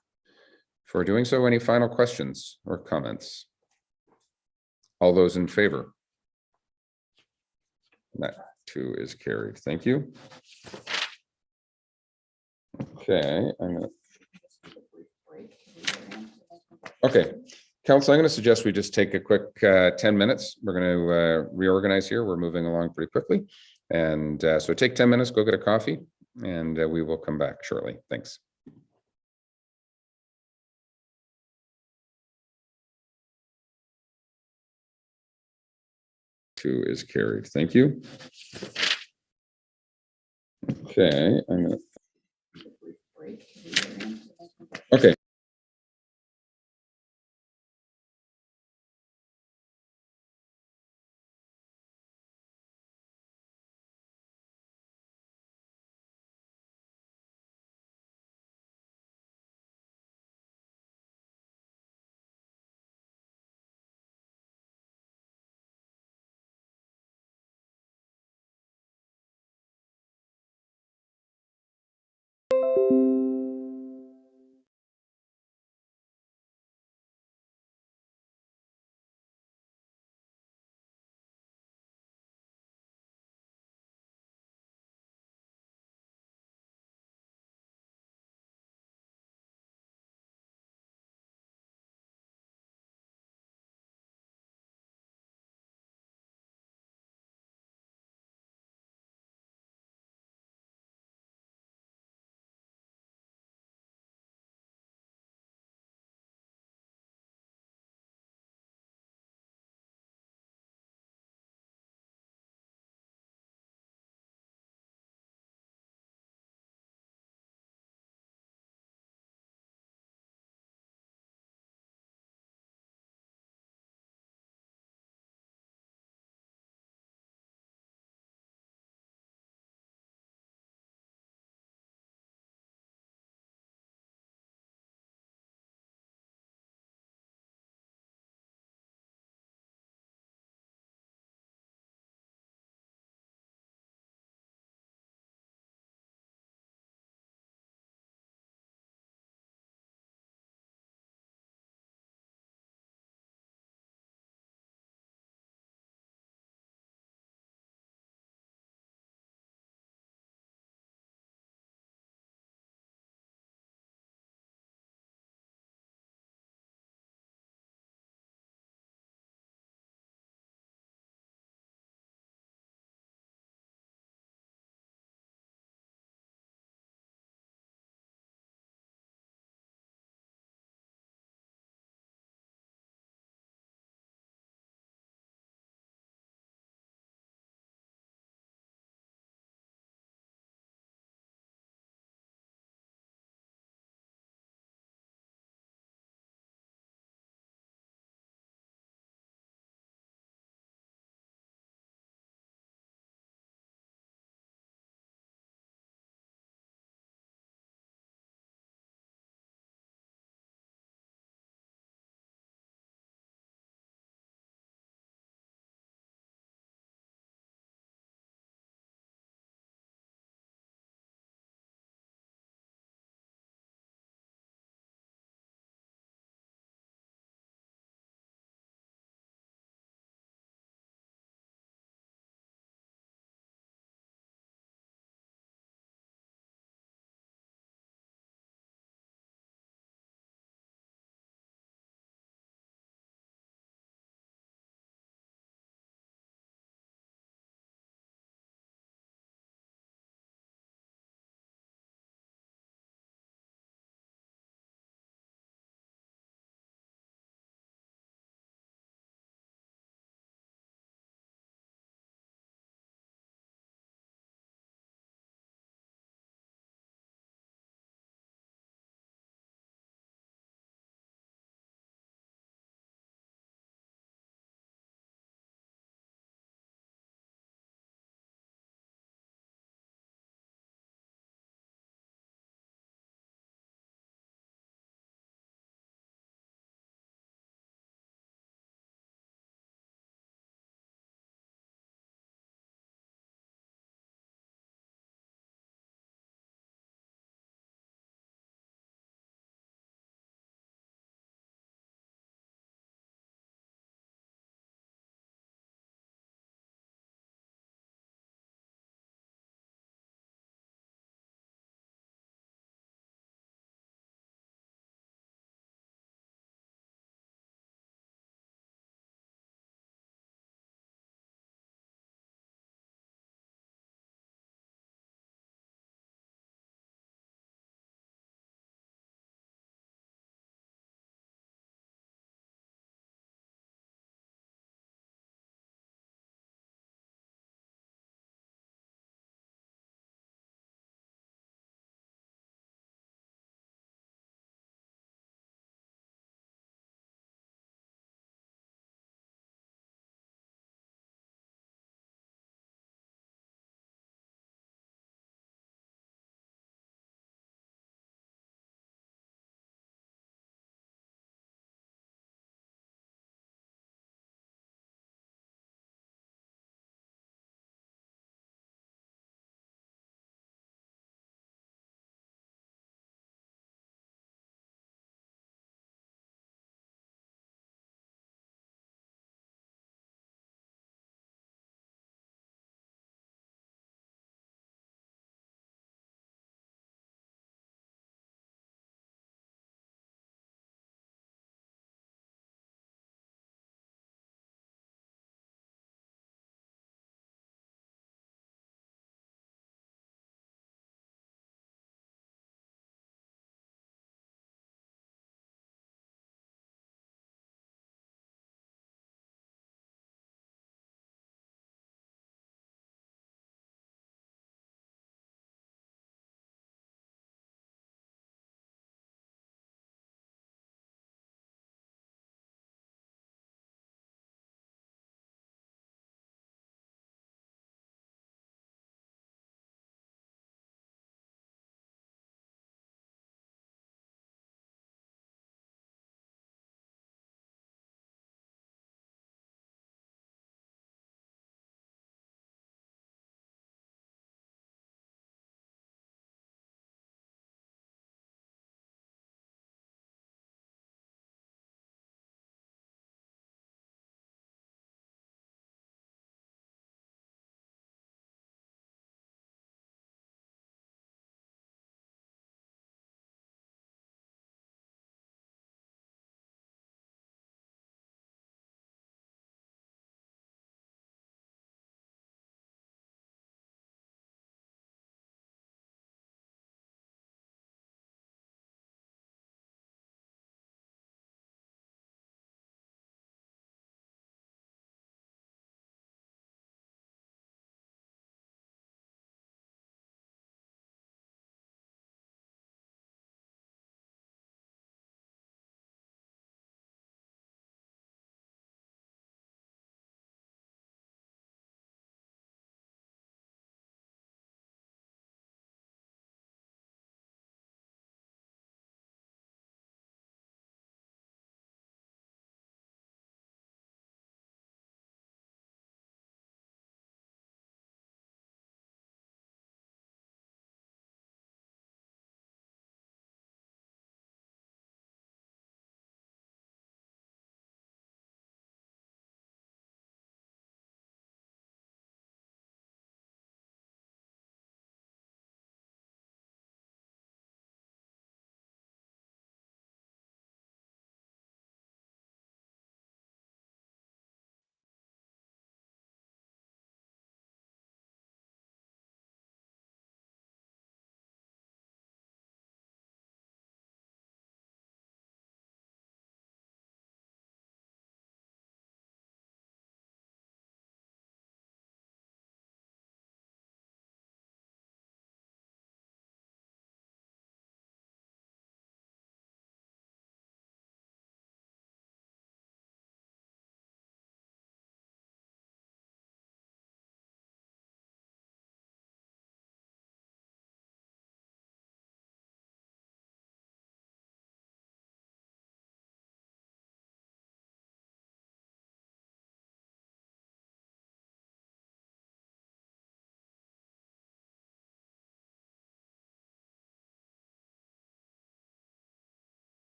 For doing so, any final questions or comments? All those in favor? That too is carried. Thank you. Okay. Okay. Council, I'm going to suggest we just take a quick 10 minutes. We're going to reorganize here. We're moving along pretty quickly. And so take 10 minutes, go get a coffee, and we will come back shortly. Thanks. Two is carried. Thank you. Okay. Okay.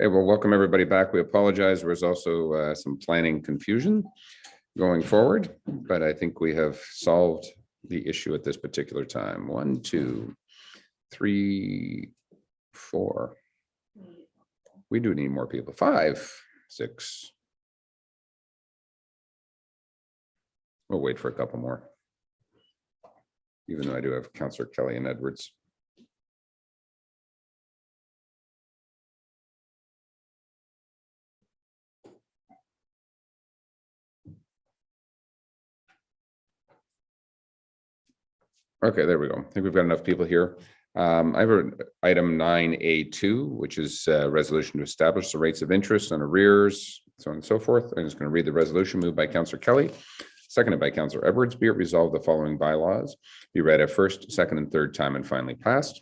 Hey, well, welcome everybody back. We apologize. There was also some planning confusion going forward, but I think we have solved the issue at this particular time. 1, 2, 3, 4. We do need more people. 5, 6. We'll wait for a couple more, even though I do have Councillor Kelly and Edwards. Okay, there we go. I think we've got enough people here. I have an item 9A2, which is a resolution to establish the rates of interest on arrears, so on and so forth. I'm just going to read the resolution moved by Councillor Kelly, seconded by Councillor Edwards. Be it resolved, the following bylaws be read a first, second, and third time and finally passed.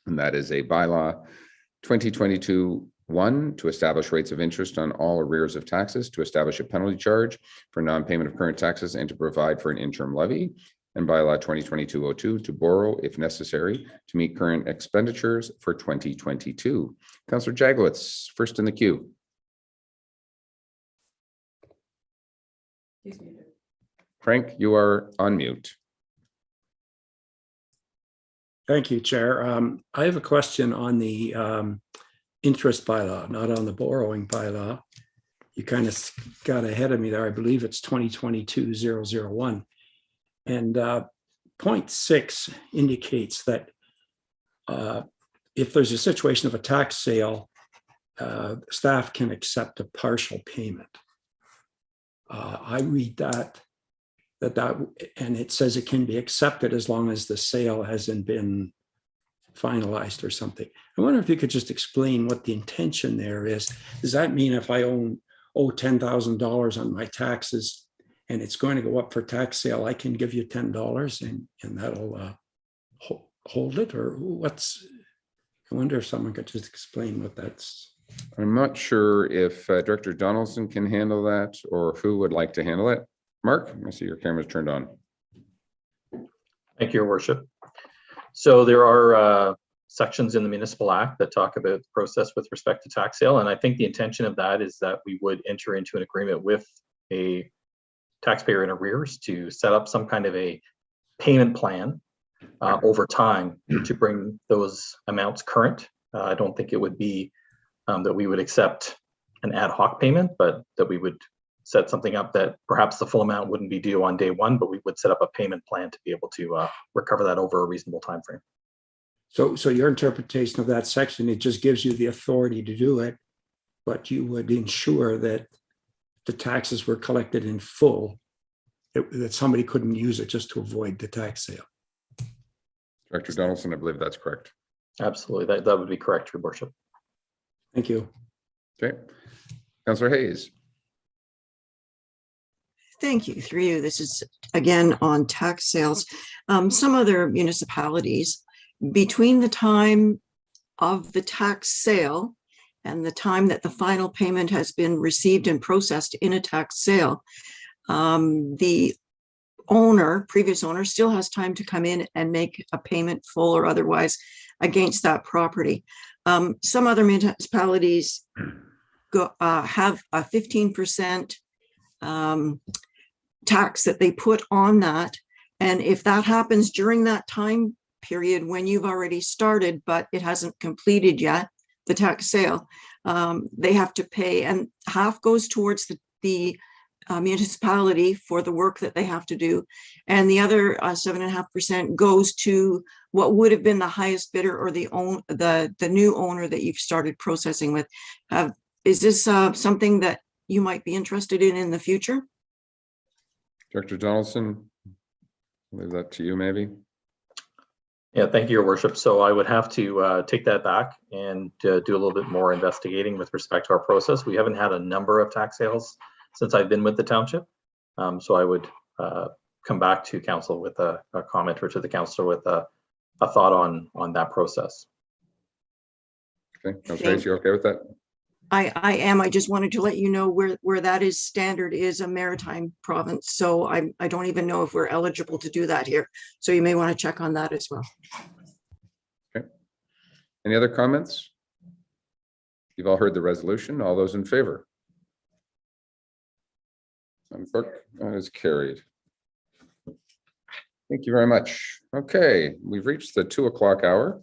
And that is a bylaw 2022-1 to establish rates of interest on all arrears of taxes, to establish a penalty charge for non-payment of current taxes, and to provide for an interim levy. And bylaw 2022-02 to borrow if necessary to meet current expenditures for 2022. Councillor Jaglowitz, first in the queue. Frank, you are on mute. Thank you, Chair. I have a question on the interest bylaw, not on the borrowing bylaw. You kind of got ahead of me there. I believe it's 2022-001. And point 6 indicates that if there's a situation of a tax sale, staff can accept a partial payment. I read that, and it says it can be accepted as long as the sale hasn't been finalized or something. I wonder if you could just explain what the intention there is. Does that mean if I owe $10,000 on my taxes, and it's going to go up for tax sale, I can give you $10 and that'll hold it, or what's, I wonder if someone could just explain what that's. I'm not sure if Director Donaldson can handle that or who would like to handle it. Mark, I see your camera's turned on. Thank you, Your Worship. So there are sections in the Municipal Act that talk about the process with respect to tax sale. And I think the intention of that is that we would enter into an agreement with a taxpayer in arrears to set up some kind of a payment plan over time to bring those amounts current. I don't think it would be that we would accept an ad hoc payment, but that we would set something up that perhaps the full amount wouldn't be due on day one, but we would set up a payment plan to be able to recover that over a reasonable time frame. So your interpretation of that section, it just gives you the authority to do it, but you would ensure that the taxes were collected in full, that somebody couldn't use it just to avoid the tax sale. Director Donaldson, I believe that's correct. Absolutely, that would be correct, Your Worship. Thank you. Okay. Councillor Hayes. Thank you. Through you. This is again on tax sales. Some other municipalities, between the time of the tax sale and the time that the final payment has been received and processed in a tax sale, the previous owner still has time to come in and make a payment, full or otherwise, against that property. Some other municipalities have a 15% tax that they put on that. And if that happens during that time period when you've already started, but it hasn't completed yet, the tax sale, they have to pay, and half goes towards the municipality for the work that they have to do. And the other 7.5% goes to what would have been the highest bidder or the new owner that you've started processing with. Is this something that you might be interested in the future? Director Donaldson, I'll leave that to you maybe. Yeah, thank you, Your Worship. So I would have to take that back and do a little bit more investigating with respect to our process. We haven't had a number of tax sales since I've been with the township. So I would come back to council with a comment, or to the council with a thought on that process. Okay, Councillor Hayes, you okay with that? I am. I just wanted to let you know where that is standard is a maritime province. So I don't even know if we're eligible to do that here. So you may want to check on that as well. Okay. Any other comments? You've all heard the resolution. All those in favor? Madam Clerk, that is carried. Thank you very much. Okay, we've reached the 2 o'clock hour,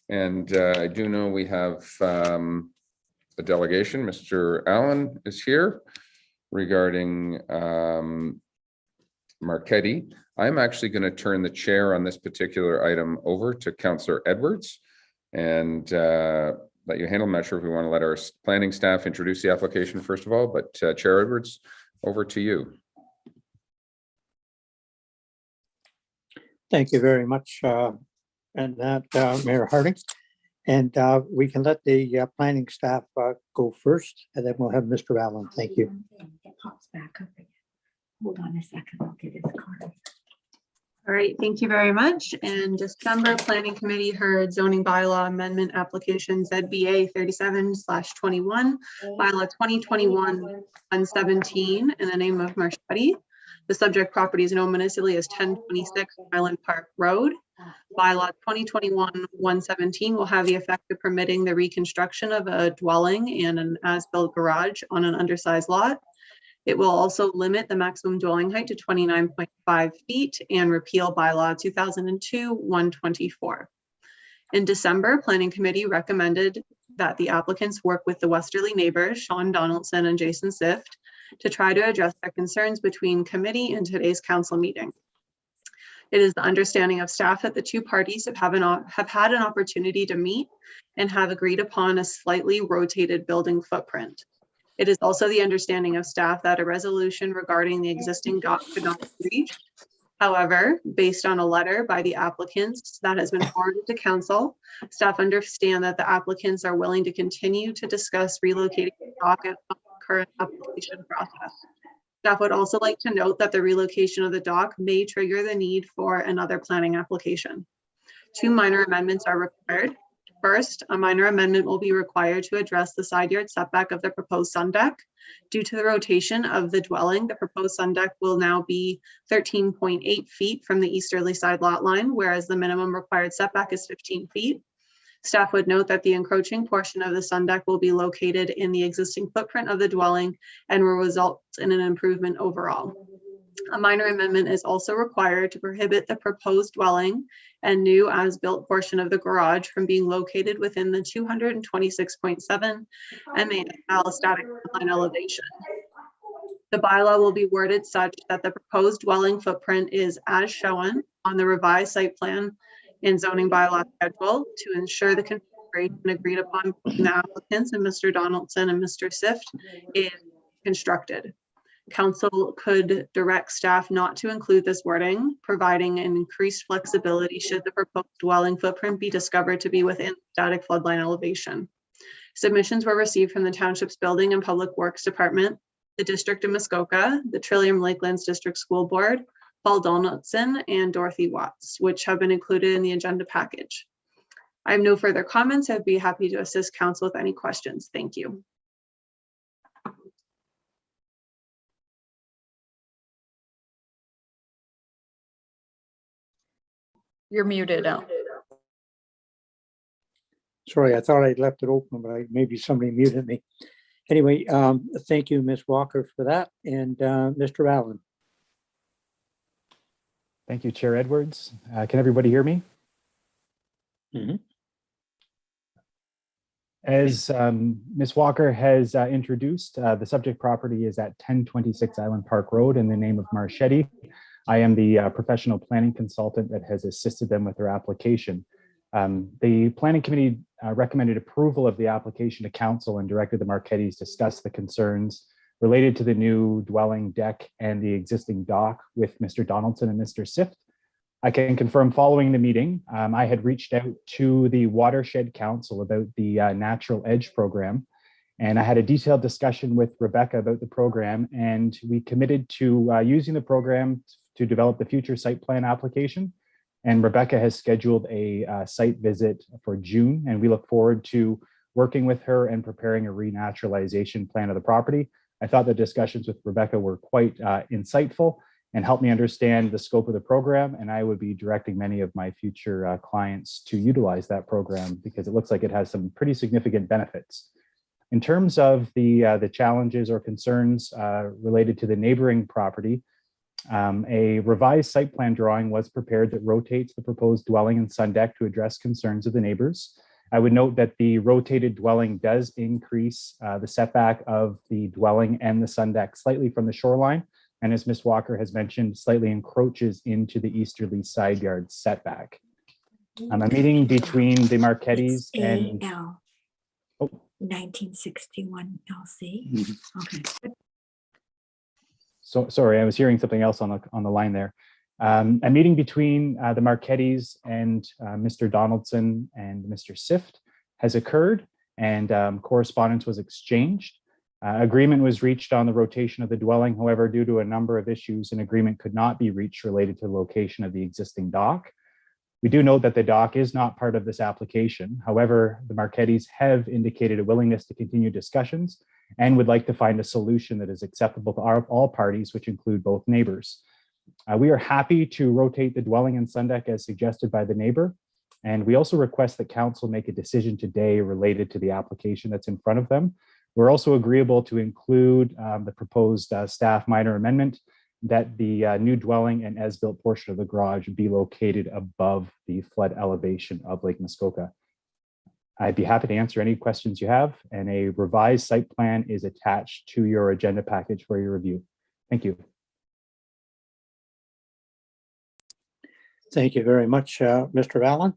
and I do know we have the delegation. Mr. Allen is here regarding Marchetti. I'm actually going to turn the chair on this particular item over to Councillor Edwards and let you handle. I'm not sure if we want to let our planning staff introduce the application first of all, but Chair Edwards, over to you. Thank you very much, and that Mayor Harding. And we can let the planning staff go first, and then we'll have Mr. Allen. Thank you. It pops back up again. Hold on a second, I'll get his card. All right, thank you very much. In December, Planning Committee heard zoning bylaw amendment application ZBA 37/21, bylaw 2021-117 in the name of Marchetti. The subject property is known municipally as 1026 Island Park Road. Bylaw 2021-117 will have the effect of permitting the reconstruction of a dwelling and an as-built garage on an undersized lot. It will also limit the maximum dwelling height to 29.5 feet and repeal bylaw 2002-124. In December, Planning Committee recommended that the applicants work with the westerly neighbors, Sean Donaldson and Jason Sift, to try to address their concerns between committee and today's council meeting. It is the understanding of staff that the two parties have had an opportunity to meet and have agreed upon a slightly rotated building footprint. It is also the understanding of staff that a resolution regarding the existing dock could not be reached. However, based on a letter by the applicants that has been forwarded to council, staff understand that the applicants are willing to continue to discuss relocating the dock at the current application process. Staff would also like to note that the relocation of the dock may trigger the need for another planning application. 2 minor amendments are required. First, a minor amendment will be required to address the side yard setback of the proposed sun deck. Due to the rotation of the dwelling, the proposed sun deck will now be 13.8 feet from the easterly side lot line, whereas the minimum required setback is 15 feet. Staff would note that the encroaching portion of the sun deck will be located in the existing footprint of the dwelling and will result in an improvement overall. A minor amendment is also required to prohibit the proposed dwelling and new as-built portion of the garage from being located within the 226.7 MAL static line elevation. The bylaw will be worded such that the proposed dwelling footprint is as shown on the revised site plan and zoning bylaw schedule to ensure the configuration agreed upon between the applicants and Mr. Donaldson and Mr. Sift is constructed. Council could direct staff not to include this wording, providing an increased flexibility should the proposed dwelling footprint be discovered to be within static floodline elevation. Submissions were received from the Township's Building and Public Works Department, the District of Muskoka, the Trillium Lakelands District School Board, Paul Donaldson, and Dorothy Watts, which have been included in the agenda package. I have no further comments. I'd be happy to assist council with any questions. Thank you. You're muted, Al. Sorry, I thought I'd left it open, but maybe somebody muted me. Anyway, thank you, Ms. Walker, for that. And Mr. Allen. Thank you, Chair Edwards. Can everybody hear me? Mm-hmm. As Ms. Walker has introduced, the subject property is at 1026 Island Park Road in the name of Marchetti. I am the professional planning consultant that has assisted them with their application. The Planning Committee recommended approval of the application to council and directed the Marchettis to discuss the concerns related to the new dwelling deck and the existing dock with Mr. Donaldson and Mr. Sift. I can confirm following the meeting, I had reached out to the Watershed Council about the Natural Edge program, and I had a detailed discussion with Rebecca about the program, and we committed to using the program to develop the future site plan application. And Rebecca has scheduled a site visit for June, and we look forward to working with her and preparing a renaturalization plan of the property. I thought the discussions with Rebecca were quite insightful and helped me understand the scope of the program, and I would be directing many of my future clients to utilize that program because it looks like it has some pretty significant benefits. In terms of the challenges or concerns related to the neighboring property, a revised site plan drawing was prepared that rotates the proposed dwelling and sun deck to address concerns of the neighbors. I would note that the rotated dwelling does increase the setback of the dwelling and the sun deck slightly from the shoreline, and as Ms. Walker has mentioned, slightly encroaches into the easterly side yard setback. A meeting between the Marchettis and AL 1961 LC. Okay. So sorry, I was hearing something else on the line there. A meeting between the Marchettis and Mr. Donaldson and Mr. Sift has occurred, and correspondence was exchanged. Agreement was reached on the rotation of the dwelling. However, due to a number of issues, an agreement could not be reached related to the location of the existing dock. We do note that the dock is not part of this application. However, the Marchettis have indicated a willingness to continue discussions and would like to find a solution that is acceptable to all parties, which include both neighbors. We are happy to rotate the dwelling and sun deck as suggested by the neighbor. And we also request that council make a decision today related to the application that's in front of them. We're also agreeable to include the proposed staff minor amendment that the new dwelling and as-built portion of the garage be located above the flood elevation of Lake Muskoka. I'd be happy to answer any questions you have, and a revised site plan is attached to your agenda package for your review. Thank you. Thank you very much, Mr. Allen.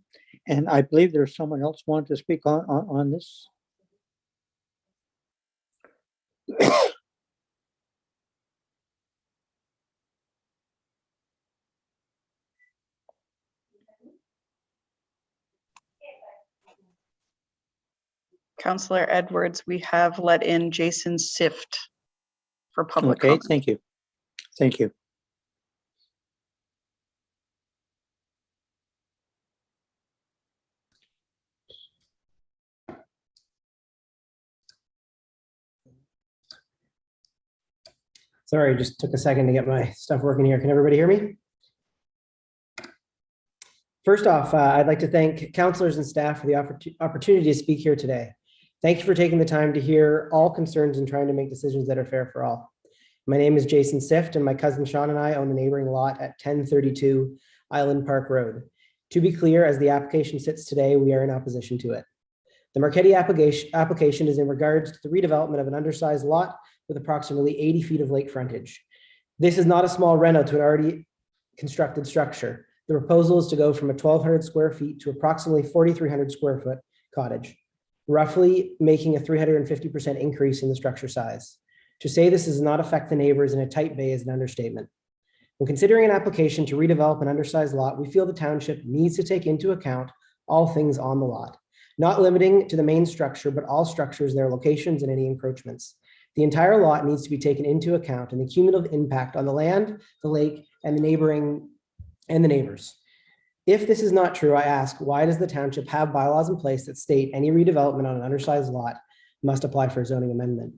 And I believe there's someone else wanted to speak on this. Councillor Edwards, we have let in Jason Sift for public Okay, comment. thank you. Thank you. Sorry, just took a second to get my stuff working here. Can everybody hear me? First off, I'd like to thank councillors and staff for the opportunity to speak here today. Thank you for taking the time to hear all concerns and trying to make decisions that are fair for all. My name is Jason Sift, and my cousin Sean and I own the neighboring lot at 1032 Island Park Road. To be clear, as the application sits today, we are in opposition to it. The Marchetti application is in regards to the redevelopment of an undersized lot with approximately 80 feet of lake frontage. This is not a small reno to an already constructed structure. The proposal is to go from a 1,200 square feet to approximately 4,300 square foot cottage, roughly making a 350% increase in the structure size. To say this does not affect the neighbors in a tight bay is an understatement. When considering an application to redevelop an undersized lot, we feel the township needs to take into account all things on the lot, not limiting to the main structure, but all structures, their locations, and any encroachments. The entire lot needs to be taken into account and the cumulative impact on the land, the lake, and the neighbors. If this is not true, I ask, why does the township have bylaws in place that state any redevelopment on an undersized lot must apply for a zoning amendment?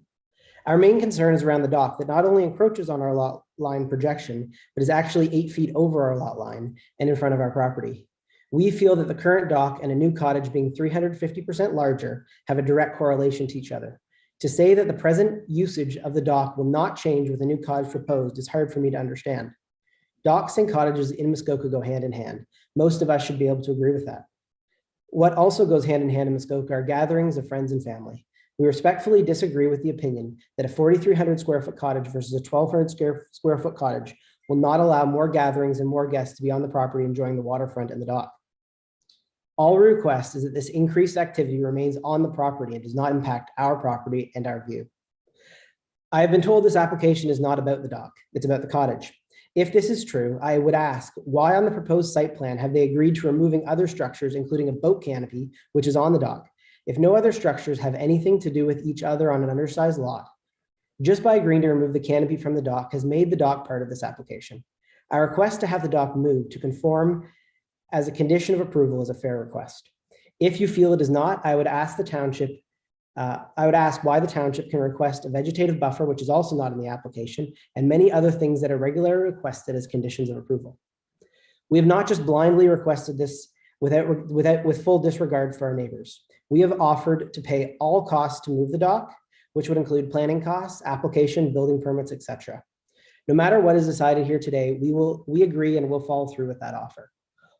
Our main concern is around the dock that not only encroaches on our lot line projection, but is actually 8 feet over our lot line and in front of our property. We feel that the current dock and a new cottage being 350% larger have a direct correlation to each other. To say that the present usage of the dock will not change with a new cottage proposed is hard for me to understand. Docks and cottages in Muskoka go hand in hand. Most of us should be able to agree with that. What also goes hand in hand in Muskoka are gatherings of friends and family. We respectfully disagree with the opinion that a 4,300 square foot cottage versus a 1,200 square foot cottage will not allow more gatherings and more guests to be on the property enjoying the waterfront and the dock. All we request is that this increased activity remains on the property and does not impact our property and our view. I have been told this application is not about the dock, it's about the cottage. If this is true, I would ask, why on the proposed site plan have they agreed to removing other structures, including a boat canopy, which is on the dock, if no other structures have anything to do with each other on an undersized lot? Just by agreeing to remove the canopy from the dock has made the dock part of this application. Our request to have the dock moved to conform as a condition of approval is a fair request. If you feel it is not, I would ask the township, why the township can request a vegetative buffer, which is also not in the application, and many other things that are regularly requested as conditions of approval. We have not just blindly requested this with full disregard for our neighbors. We have offered to pay all costs to move the dock, which would include planning costs, application, building permits, etc. No matter what is decided here today, we agree and will follow through with that offer.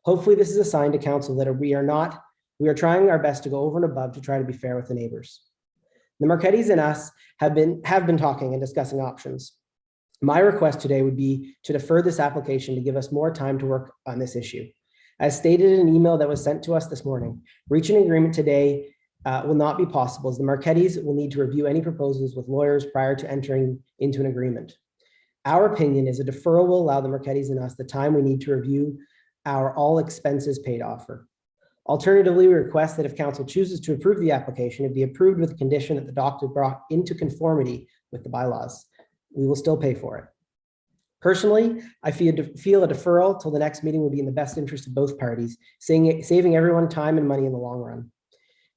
Hopefully this is a sign to council that we are trying our best to go over and above to try to be fair with the neighbors. The Marchettis and us have been talking and discussing options. My request today would be to defer this application to give us more time to work on this issue. As stated in an email that was sent to us this morning, reaching an agreement today will not be possible, as the Marchettis will need to review any proposals with lawyers prior to entering into an agreement. Our opinion is a deferral will allow the Marchettis and us the time we need to review our all expenses paid offer. Alternatively, we request that if council chooses to approve the application, it be approved with the condition that the dock is brought into conformity with the bylaws. We will still pay for it. Personally, I feel a deferral till the next meeting would be in the best interest of both parties, saving everyone time and money in the long run.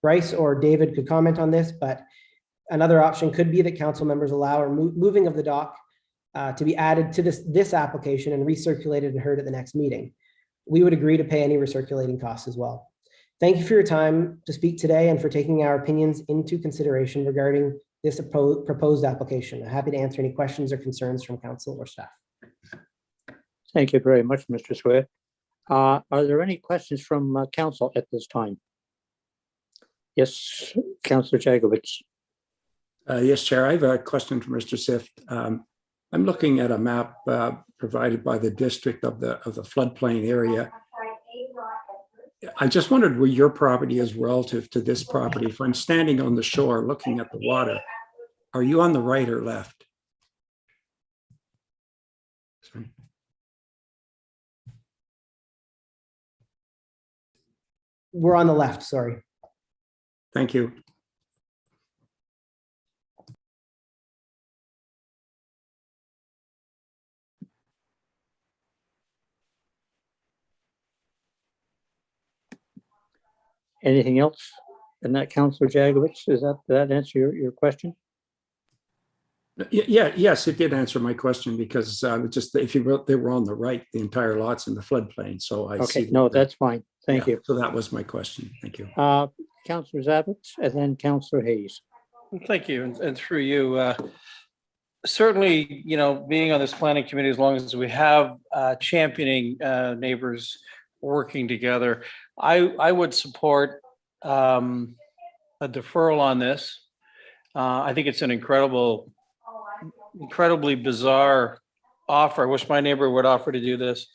Bryce or David could comment on this, but another option could be that council members allow moving of the dock to be added to this application and recirculated and heard at the next meeting. We would agree to pay any recirculating costs as well. Thank you for your time to speak today and for taking our opinions into consideration regarding this proposed application. I'm happy to answer any questions or concerns from council or staff. Thank you very much, Mr. Swift. Are there any questions from council at this time? Yes, Councillor Jacobitz. Yes, Chair. I have a question for Mr. Sift. I'm looking at a map provided by the district of the floodplain area. I just wondered where your property is relative to this property. If I'm standing on the shore looking at the water, are you on the right or left? Sorry. We're on the left, sorry. Thank you. Anything else in that, Councillor Jacobitz? Does that answer your question? Yes, it did answer my question because just if you wrote they were on the right, the entire lot's in the floodplain. So I okay, see. No, that's fine. Thank you. So that was my question. Thank you. Councillor Zavitz and then Councillor Hayes. Thank you, and through you. Certainly, you know, being on this planning committee as long as we have championing neighbors working together, I would support a deferral on this. I think it's an incredibly bizarre offer. I wish my neighbor would offer to do this.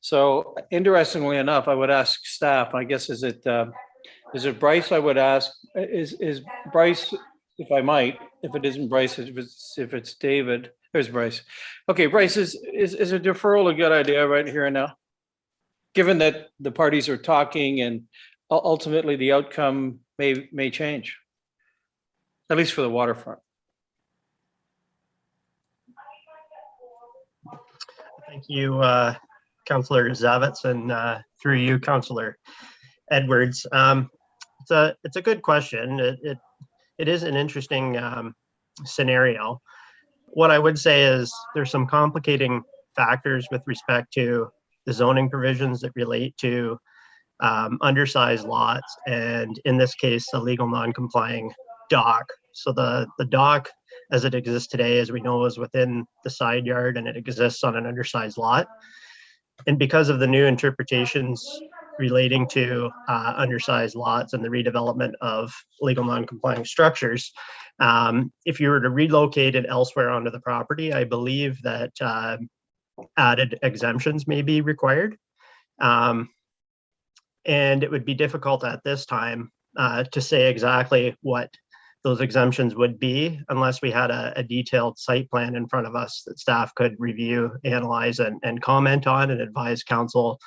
So interestingly enough, I would ask staff, I guess, is it Bryce? I would ask, is Bryce, if I might, if it isn't Bryce, if it's David, there's Bryce. Okay, Bryce, is a deferral a good idea right here and now? Given that the parties are talking and ultimately the outcome may change, at least for the waterfront. Thank you, Councillor Zavitz, and through you, Councillor Edwards. It's a good question. It is an interesting scenario. What I would say is there's some complicating factors with respect to the zoning provisions that relate to undersized lots, and in this case, a legal non-complying dock. So the dock, as it exists today, as we know, is within the side yard and it exists on an undersized lot. And because of the new interpretations relating to undersized lots and the redevelopment of legal non-complying structures, if you were to relocate it elsewhere onto the property, I believe that added exemptions may be required. And it would be difficult at this time to say exactly what those exemptions would be unless we had a detailed site plan in front of us that staff could review, analyze, and comment on and advise council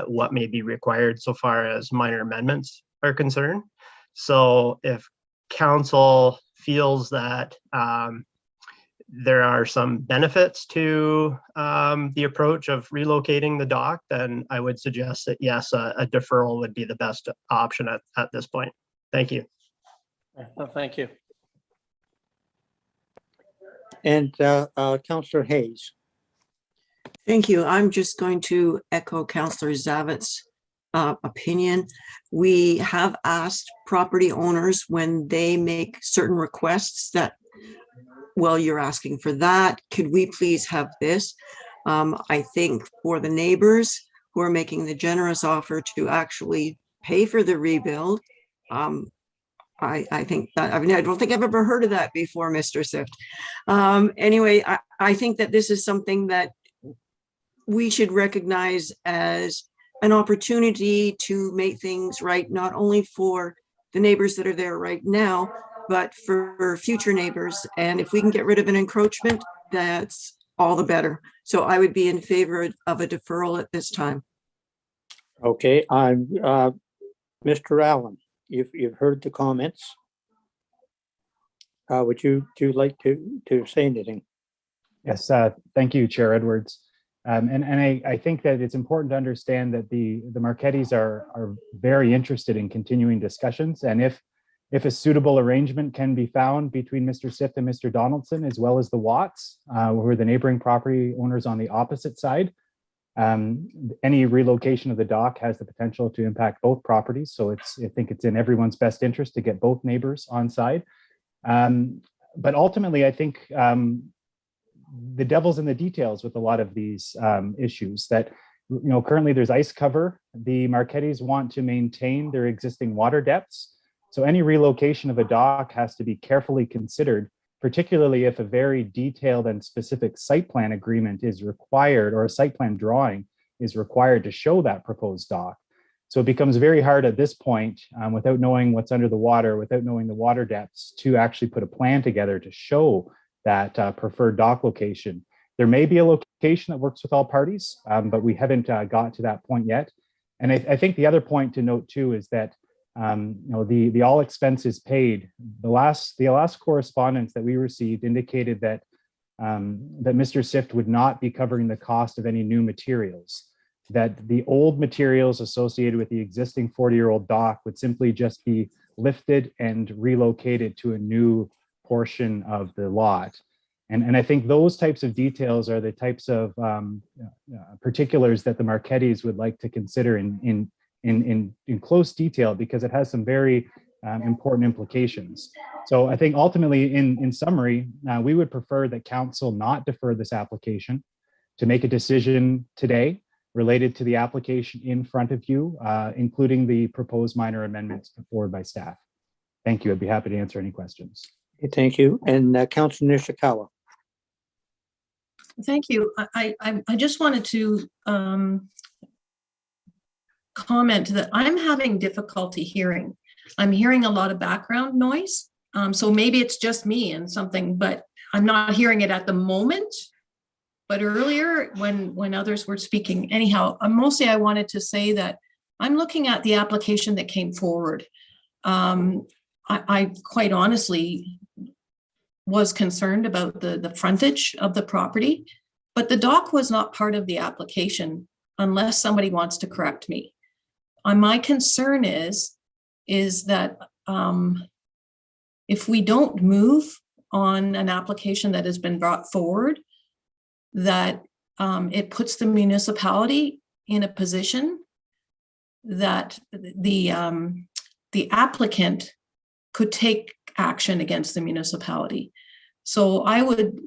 what may be required so far as minor amendments are concerned. So if council feels that there are some benefits to the approach of relocating the dock, then I would suggest that yes, a deferral would be the best option at this point. Thank you. Oh, thank you. And Councillor Hayes. Thank you. I'm just going to echo Councillor Zavitz's opinion. We have asked property owners when they make certain requests that, well, you're asking for that. Could we please have this? I think for the neighbors who are making the generous offer to actually pay for the rebuild, I think that, I mean, I don't think I've ever heard of that before, Mr. Sift. Anyway, I think that this is something that we should recognize as an opportunity to make things right, not only for the neighbors that are there right now, but for future neighbors. And if we can get rid of an encroachment, that's all the better. So I would be in favor of a deferral at this time. Okay, I'm Mr. Allen. You've heard the comments. Would you like to say anything? Yes, thank you, Chair Edwards. And I think that it's important to understand that the Marchettis are very interested in continuing discussions. And if a suitable arrangement can be found between Mr. Sift and Mr. Donaldson, as well as the Watts, who are the neighboring property owners on the opposite side, any relocation of the dock has the potential to impact both properties. So I think it's in everyone's best interest to get both neighbors on side. But ultimately, I think the devil's in the details with a lot of these issues that, currently there's ice cover. The Marchettis want to maintain their existing water depths. So any relocation of a dock has to be carefully considered, particularly if a very detailed and specific site plan agreement is required, or a site plan drawing is required to show that proposed dock. So it becomes very hard at this point, without knowing what's under the water, without knowing the water depths, to actually put a plan together to show that preferred dock location. There may be a location that works with all parties, but we haven't got to that point yet. And I think the other point to note too is that the all expenses paid, the last correspondence that we received indicated that that Mr. Sift would not be covering the cost of any new materials, that the old materials associated with the existing 40-year-old dock would simply just be lifted and relocated to a new portion of the lot. And I think those types of details are the types of particulars that the Marchettis would like to consider in close detail, because it has some very important implications. So I think ultimately, in summary, we would prefer that council not defer this application, to make a decision today related to the application in front of you, including the proposed minor amendments put forward by staff. Thank you. I'd be happy to answer any questions. Okay, thank you. And Councilor Nishikawa. Thank you. I just wanted to comment that I'm having difficulty hearing. I'm hearing a lot of background noise. So maybe it's just me and something, but I'm not hearing it at the moment. But earlier when others were speaking, anyhow, mostly I wanted to say that I'm looking at the application that came forward. I quite honestly was concerned about the frontage of the property, but the dock was not part of the application unless somebody wants to correct me. My concern is that if we don't move on an application that has been brought forward, that it puts the municipality in a position that the applicant could take action against the municipality. So I would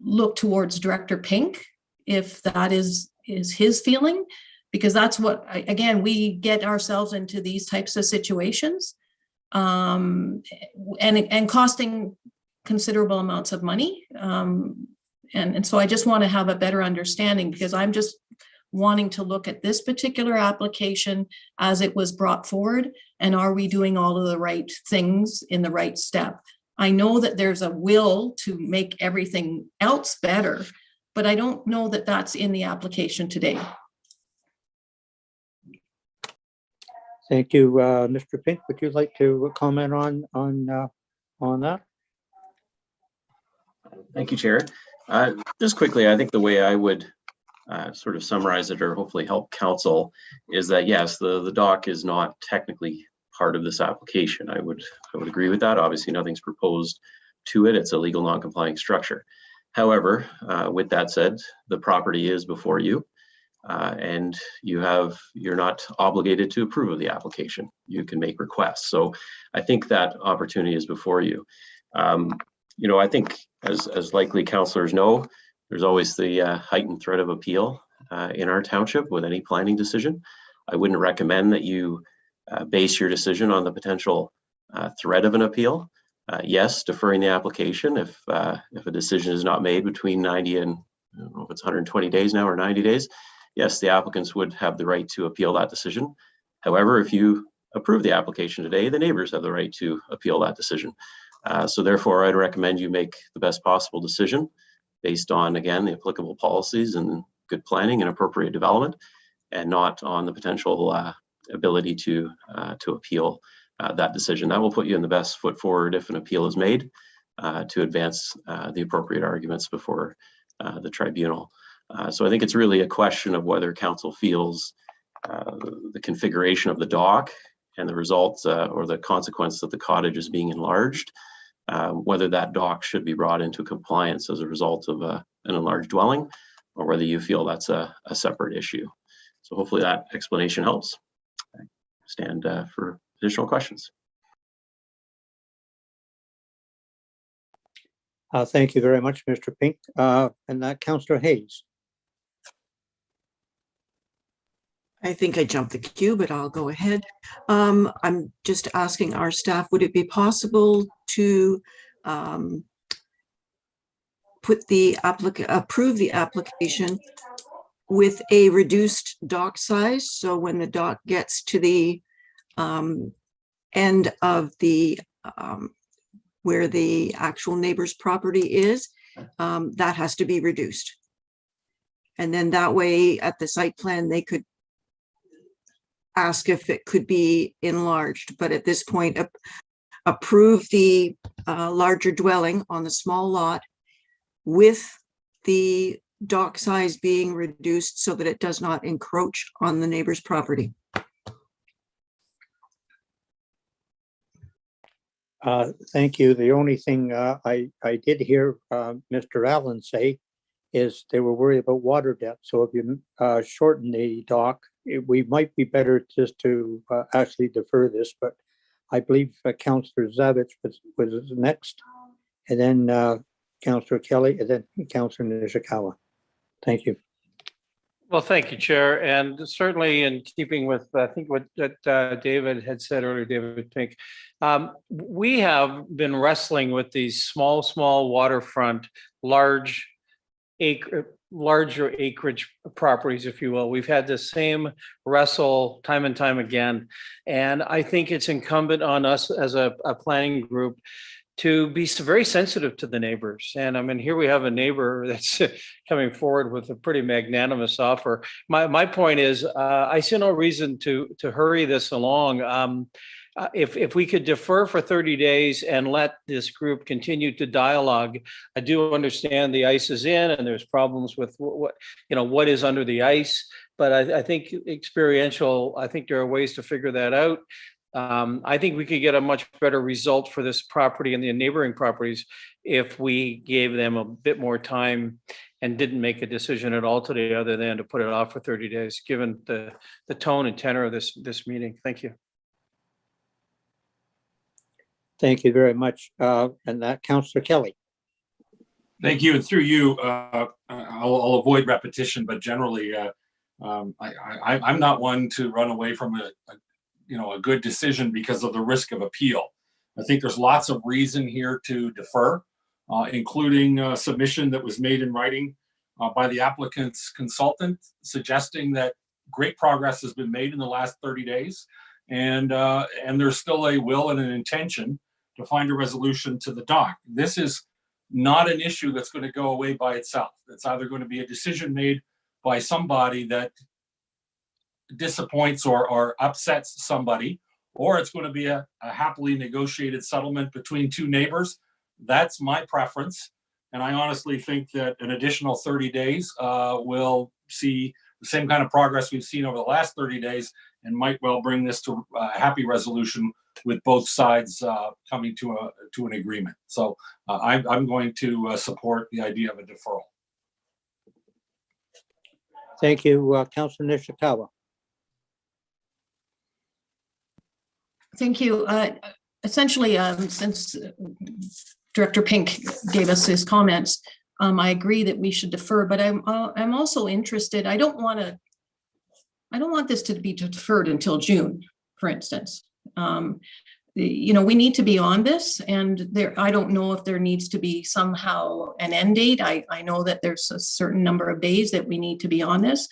look towards Director Pink if that is his feeling, because that's what, again, we get ourselves into these types of situations and costing considerable amounts of money. And so I just want to have a better understanding, because I'm just wanting to look at this particular application as it was brought forward, and are we doing all of the right things in the right step? I know that there's a will to make everything else better, but I don't know that that's in the application today. Thank you, Mr. Pink. Would you like to comment on that? Thank you, Chair. Just quickly, I think the way I would sort of summarize it, or hopefully help council, is that yes, the dock is not technically part of this application. I would agree with that. Obviously, nothing's proposed to it. It's a legal non-complying structure. However, with that said, the property is before you. and you're not obligated to approve of the application. You can make requests. So I think that opportunity is before you. I think as likely councillors know, there's always the heightened threat of appeal in our township with any planning decision. I wouldn't recommend that you base your decision on the potential threat of an appeal. Yes, deferring the application if a decision is not made between 90 and, I don't know if it's 120 days now or 90 days, yes, the applicants would have the right to appeal that decision. However, if you approve the application today, the neighbors have the right to appeal that decision. So therefore, I'd recommend you make the best possible decision based on, again, the applicable policies and good planning and appropriate development, and not on the potential ability to appeal that decision. That will put you in the best foot forward if an appeal is made to advance the appropriate arguments before the tribunal. So I think it's really a question of whether council feels the configuration of the dock and the results or the consequence that the cottage is being enlarged, whether that dock should be brought into compliance as a result of an enlarged dwelling, or whether you feel that's a separate issue. So hopefully that explanation helps. I stand for additional questions. Thank you very much, Mr. Pink. And that Councillor Hayes. I think I jumped the queue, but I'll go ahead. I'm just asking our staff, would it be possible to approve the application with a reduced dock size? So when the dock gets to the end of the where the actual neighbor's property is, that has to be reduced. And then that way at the site plan, they could ask if it could be enlarged, but at this point, approve the larger dwelling on the small lot with the dock size being reduced so that it does not encroach on the neighbor's property. Thank you. The only thing I did hear Mr. Allen say is they were worried about water depth. So if you shorten the dock, we might be better just to actually defer this, but I believe Councillor Zavitz was next, and then Councillor Kelly, and then Councillor Nishikawa. Thank you. Well, thank you, Chair. And certainly in keeping with, I think what David had said earlier, David Pink, we have been wrestling with these small waterfront, larger acreage properties, if you will. We've had the same wrestle time and time again. And I think it's incumbent on us as a planning group to be very sensitive to the neighbors. And I mean, here we have a neighbor that's coming forward with a pretty magnanimous offer. My point is, I see no reason to hurry this along. If we could defer for 30 days and let this group continue to dialogue, I do understand the ice is in and there's problems with what is under the ice, but I think I think there are ways to figure that out. I think we could get a much better result for this property and the neighboring properties if we gave them a bit more time and didn't make a decision at all today other than to put it off for 30 days, given the tone and tenor of this meeting. Thank you. Thank you very much. And that Councillor Kelly. Thank you. And through you, I'll avoid repetition, but generally, I'm not one to run away from a good decision because of the risk of appeal. I think there's lots of reason here to defer, including a submission that was made in writing by the applicant's consultant, suggesting that great progress has been made in the last 30 days. And there's still a will and an intention to find a resolution to the dock. This is not an issue that's going to go away by itself. It's either going to be a decision made by somebody that disappoints or upsets somebody, or it's going to be a happily negotiated settlement between two neighbors. That's my preference. And I honestly think that an additional 30 days will see the same kind of progress we've seen over the last 30 days and might well bring this to a happy resolution with both sides coming to an agreement. So I'm going to support the idea of a deferral. Thank you, Councilor Nishikawa. Thank you. Essentially, since Director Pink gave us his comments, I agree that we should defer, but I'm also interested. I don't want this to be deferred until June, for instance. You know, we need to be on this, and I don't know if there needs to be somehow an end date. I know that there's a certain number of days that we need to be on this.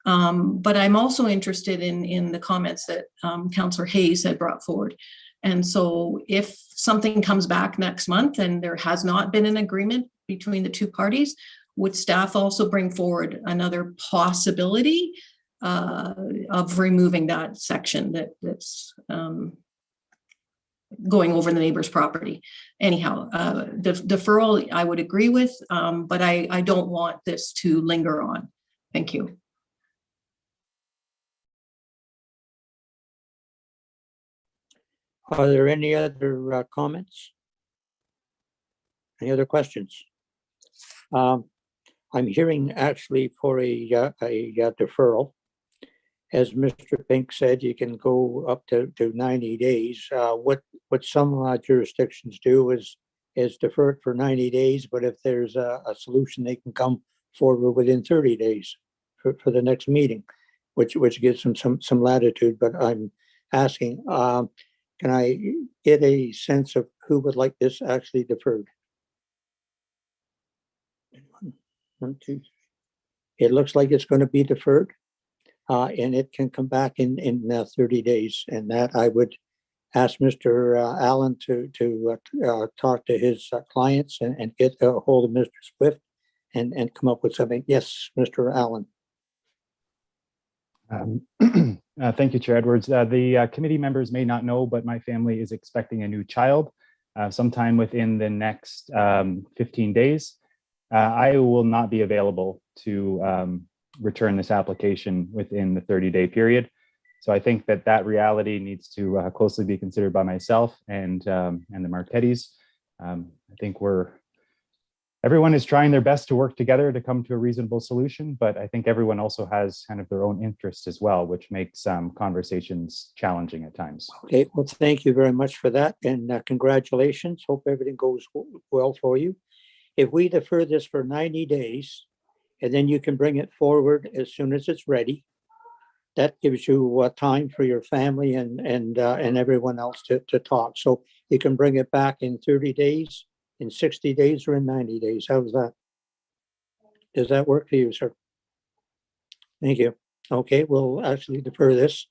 But I'm also interested in the comments that Councillor Hayes had brought forward. And so if something comes back next month and there has not been an agreement between the two parties, would staff also bring forward another possibility of removing that section that's going over the neighbor's property? Anyhow, the deferral I would agree with, but I don't want this to linger on. Thank you. Are there any other comments? Any other questions? I'm hearing actually for a deferral. As Mr. Pink said, you can go up to 90 days. What some jurisdictions do is defer it for 90 days, but if there's a solution, they can come forward within 30 days for the next meeting, which gives them some latitude. But I'm asking, can I get a sense of who would like this actually deferred? 1, 2, 3. It looks like it's going to be deferred, and it can come back in 30 days. And that I would ask Mr. Allen to talk to his clients and get a hold of Mr. Swift and come up with something. Yes, Mr. Allen. Thank you, Chair Edwards. The committee members may not know, but my family is expecting a new child sometime within the next 15 days. I will not be available to return this application within the 30-day period. So I think that reality needs to closely be considered by myself and the Marchettis. I think everyone is trying their best to work together to come to a reasonable solution, but I think everyone also has kind of their own interests as well, which makes conversations challenging at times. Okay, well, thank you very much for that, and congratulations. Hope everything goes well for you. If we defer this for 90 days, and then you can bring it forward as soon as it's ready, that gives you time for your family and everyone else to talk. So you can bring it back in 30 days, in 60 days, or in 90 days. How's that? Does that work for you, sir? Thank you. Okay, we'll actually defer this,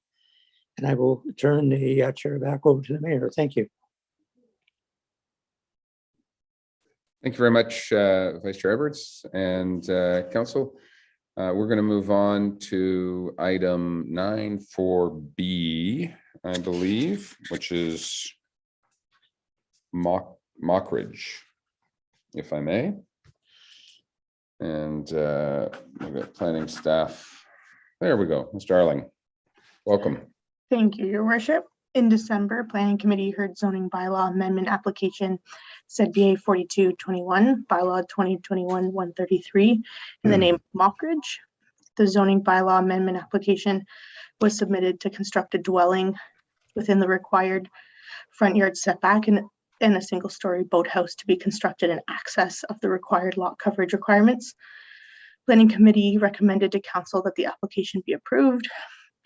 and I will turn the chair back over to the mayor. Thank you. Thank you very much, Vice Chair Edwards and Council. We're going to move on to item 9.4B, I believe, which is Mockridge, if I may. And we've got planning staff. There we go. Mr. Arling, welcome. Thank you, Your Worship. In December, Planning Committee heard zoning bylaw amendment application ZBA 4221, bylaw 2021-133 in the name Mockridge. The zoning bylaw amendment application was submitted to construct a dwelling within the required front yard setback and a single-story boathouse to be constructed in excess of the required lot coverage requirements. Planning Committee recommended to Council that the application be approved.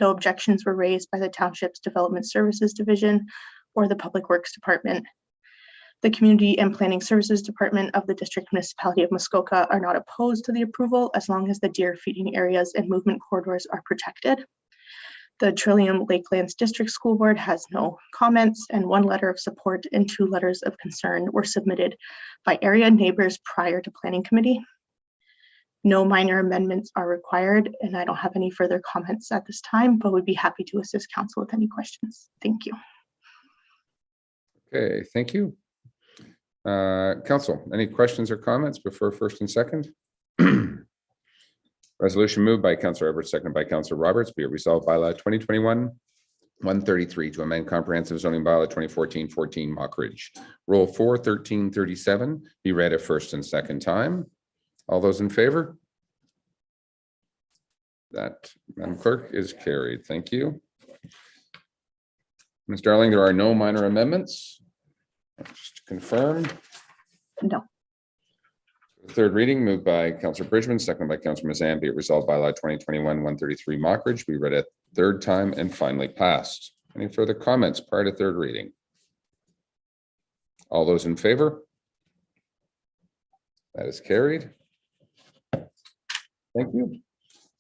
No objections were raised by the Township's Development Services Division or the Public Works Department. The Community and Planning Services Department of the District Municipality of Muskoka are not opposed to the approval as long as the deer feeding areas and movement corridors are protected. The Trillium Lakelands District School Board has no comments, and 1 letter of support and 2 letters of concern were submitted by area neighbors prior to Planning Committee. No minor amendments are required, and I don't have any further comments at this time, but would be happy to assist Council with any questions. Thank you. Okay, thank you. Council, any questions or comments before first and second? Resolution moved by Councillor Edwards, seconded by Councillor Roberts. Be it resolved by law 2021-133 to amend comprehensive zoning bylaw 2014-14 Mockridge. Roll 4-1337 be read a first and second time. All those in favor? That, Madam Clerk, is carried. Thank you. Ms. Darling, there are no minor amendments. Just to confirm. No. Third reading moved by Councillor Bridgman, seconded by Councillor Mazan. Be it resolved by law 2021-133 Mockridge be read a third time and finally passed. Any further comments prior to third reading? All those in favor? That is carried. Thank you.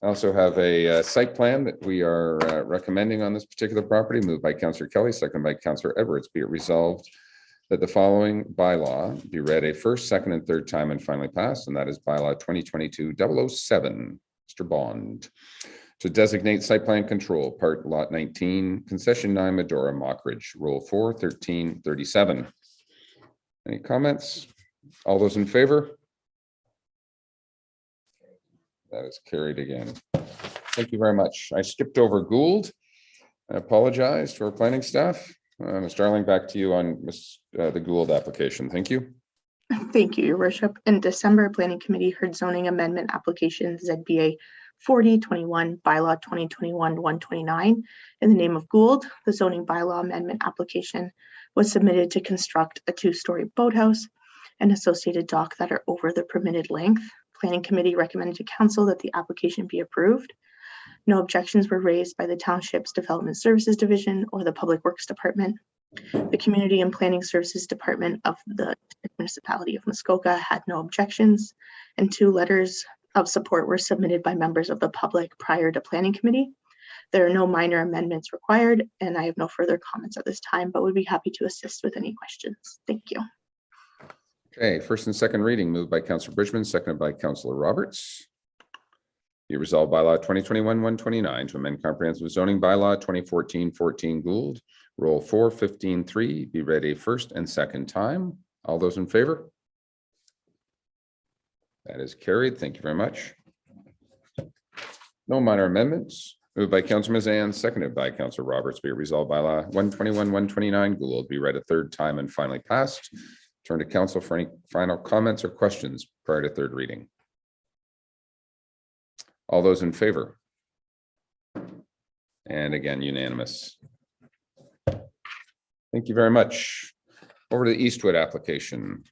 I also have a site plan that we are recommending on this particular property, moved by Councillor Kelly, seconded by Councillor Edwards. Be it resolved that the following bylaw be read a first, second, and third time and finally passed, and that is bylaw 2022-007. Mr. Bond. To designate site plan control, part lot 19, concession 9, Medora, Mockridge, rule 41337. Any comments? All those in favor? That is carried again. Thank you very much. I skipped over Gould. I apologize to our planning staff. Ms. Darling, back to you on the Gould application. Thank you. Thank you, Your Worship. In December, Planning Committee heard zoning amendment application ZBA 4021, bylaw 2021-129. In the name of Gould, the zoning bylaw amendment application was submitted to construct a 2-story boathouse and associated dock that are over the permitted length. Planning Committee recommended to Council that the application be approved. No objections were raised by the Township's Development Services Division or the Public Works Department. The Community and Planning Services Department of the Municipality of Muskoka had no objections, and 2 letters of support were submitted by members of the public prior to Planning Committee. There are no minor amendments required, and I have no further comments at this time, but would be happy to assist with any questions. Thank you. Okay, first and second reading moved by Councillor Bridgman, seconded by Councillor Roberts. Be resolved by law 2021-129 to amend comprehensive zoning bylaw 2014-14 Gould, rule 415-3 be read a first and second time. All those in favor? That is carried. Thank you very much. No minor amendments. Moved by Councillor Mazan, seconded by Councillor Roberts. Be it resolved by law 121-129 Gould be read a third time and finally passed. Turn to Council for any final comments or questions prior to third reading. All those in favor? And again, unanimous. Thank you very much. Over to the Eastwood application.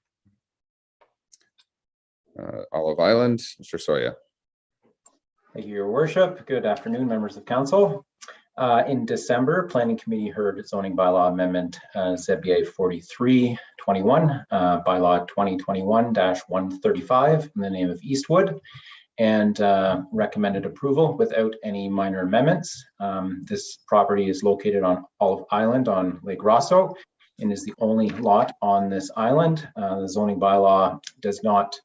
Olive Island, Mr. Soya. Thank you, Your Worship. Good afternoon, members of council. In December, Planning Committee heard zoning bylaw amendment ZBA 4321, bylaw 2021-135 in the name of Eastwood, and recommended approval without any minor amendments. This property is located on Olive Island on Lake Rosso and is the only lot on this island. The zoning bylaw does not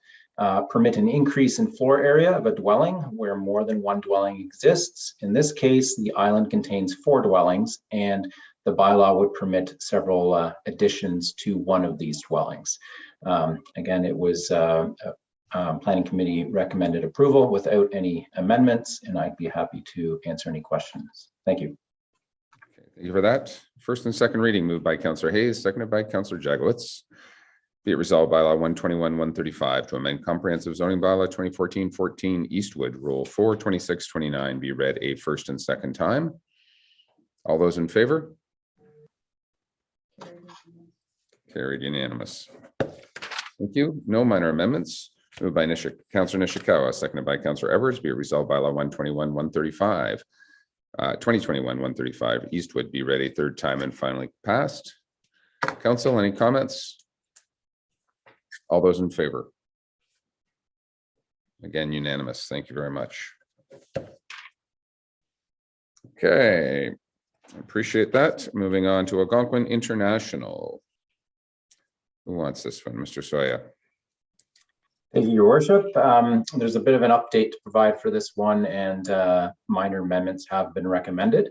permit an increase in floor area of a dwelling where more than one dwelling exists. In this case, the island contains 4 dwellings, and the bylaw would permit several additions to one of these dwellings. Again, it was Planning Committee recommended approval without any amendments, and I'd be happy to answer any questions. Thank you. Okay, thank you for that. First and second reading moved by Councillor Hayes, seconded by Councillor Jagowitz. Be it resolved by law 121-135 to amend comprehensive zoning bylaw 2014-14 Eastwood rule 42629 be read a first and second time. All those in favor? Carried unanimous. Thank you. No minor amendments. Moved by Councillor Nishikawa, seconded by Councillor Edwards. Be it resolved by law 121-135. 2021-135 Eastwood be read a third time and finally passed. Council, any comments? All those in favor? Again, unanimous. Thank you very much. Okay, appreciate that. Moving on to Algonquin International. Who wants this one? Mr. Soya. Thank you, Your Worship. There's a bit of an update to provide for this one, and minor amendments have been recommended.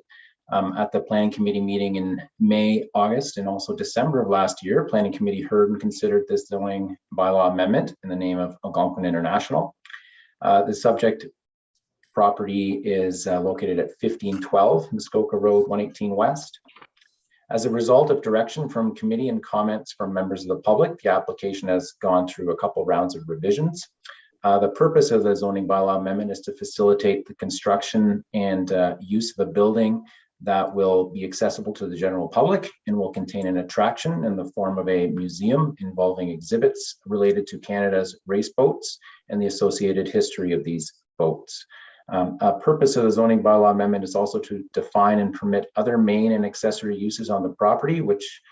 At the Planning Committee meeting in May, August, and also December of last year, Planning Committee heard and considered this zoning bylaw amendment in the name of Algonquin International. The subject property is located at 1512 Muskoka Road, 118 West. As a result of direction from committee and comments from members of the public, the application has gone through a couple rounds of revisions. The purpose of the zoning bylaw amendment is to facilitate the construction and use of a building that will be accessible to the general public and will contain an attraction in the form of a museum involving exhibits related to Canada's race boats and the associated history of these boats. A purpose of the zoning bylaw amendment is also to define and permit other main and accessory uses on the property, which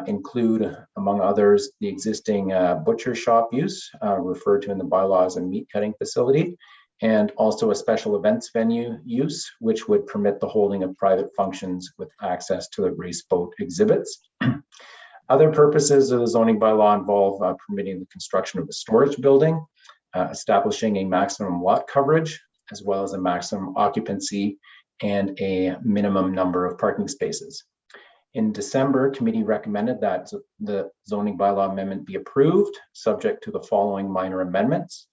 include, among others, the existing butcher shop use, referred to in the bylaw as a meat cutting facility, and also a special events venue use, which would permit the holding of private functions with access to the race boat exhibits. Other purposes of the zoning bylaw involve permitting the construction of a storage building, establishing a maximum lot coverage, as well as a maximum occupancy and a minimum number of parking spaces. In December, committee recommended that the zoning bylaw amendment be approved, subject to the following minor amendments.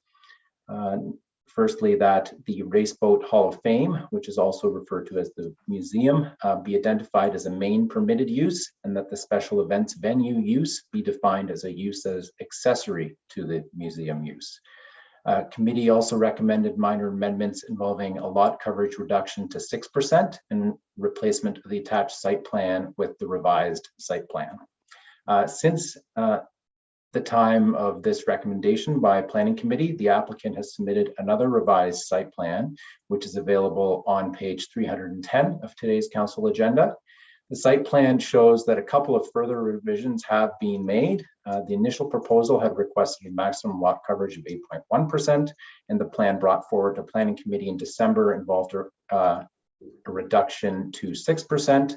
Firstly, that the Race Boat Hall of Fame, which is also referred to as the museum, be identified as a main permitted use, and that the special events venue use be defined as a use that is accessory to the museum use. Committee also recommended minor amendments involving a lot coverage reduction to 6% and replacement of the attached site plan with the revised site plan. Since the time of this recommendation by Planning Committee, the applicant has submitted another revised site plan, which is available on page 310 of today's council agenda. The site plan shows that a couple of further revisions have been made. The initial proposal had requested a maximum lot coverage of 8.1%, and the plan brought forward to Planning Committee in December involved a reduction to 6%.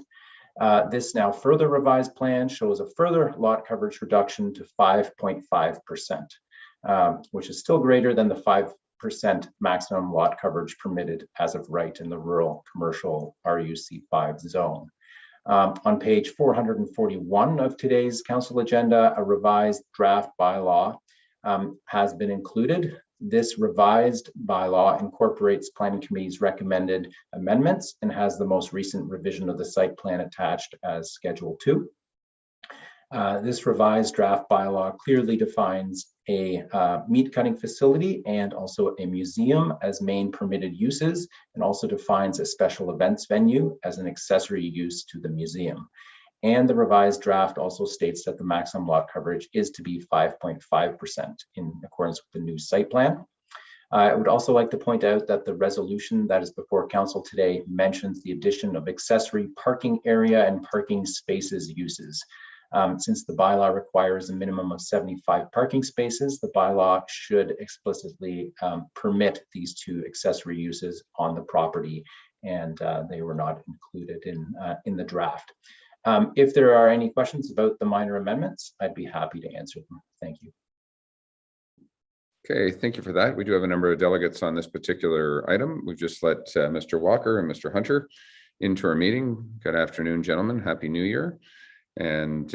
This now further revised plan shows a further lot coverage reduction to 5.5%, which is still greater than the 5% maximum lot coverage permitted as of right in the rural commercial RUC5 zone. On page 441 of today's council agenda, a revised draft bylaw has been included. This revised bylaw incorporates Planning Committee's recommended amendments and has the most recent revision of the site plan attached as Schedule 2. This revised draft bylaw clearly defines a meat cutting facility and also a museum as main permitted uses, and also defines a special events venue as an accessory use to the museum. And the revised draft also states that the maximum lot coverage is to be 5.5% in accordance with the new site plan. I would also like to point out that the resolution that is before council today mentions the addition of accessory parking area and parking spaces uses. Since the bylaw requires a minimum of 75 parking spaces, the bylaw should explicitly permit these two accessory uses on the property, and they were not included in the draft. If there are any questions about the minor amendments, I'd be happy to answer them. Thank you. Okay, thank you for that. We do have a number of delegates on this particular item. We've just let Mr. Walker and Mr. Hunter into our meeting. Good afternoon, gentlemen. Happy New Year. And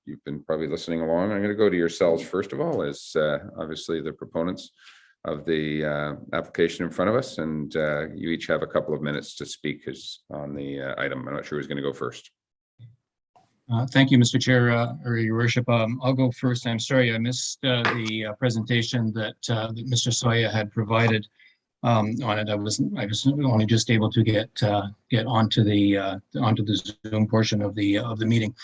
you've been probably listening along. I'm going to go to yourselves first of all, as obviously the proponents of the application in front of us, and you each have a couple of minutes to speak on the item. I'm not sure who's going to go first. Thank you, Mr. Chair, or Your Worship. I'll go first. I'm sorry I missed the presentation that Mr. Soya had provided on it. I was only just able to get onto the Zoom portion of the meeting.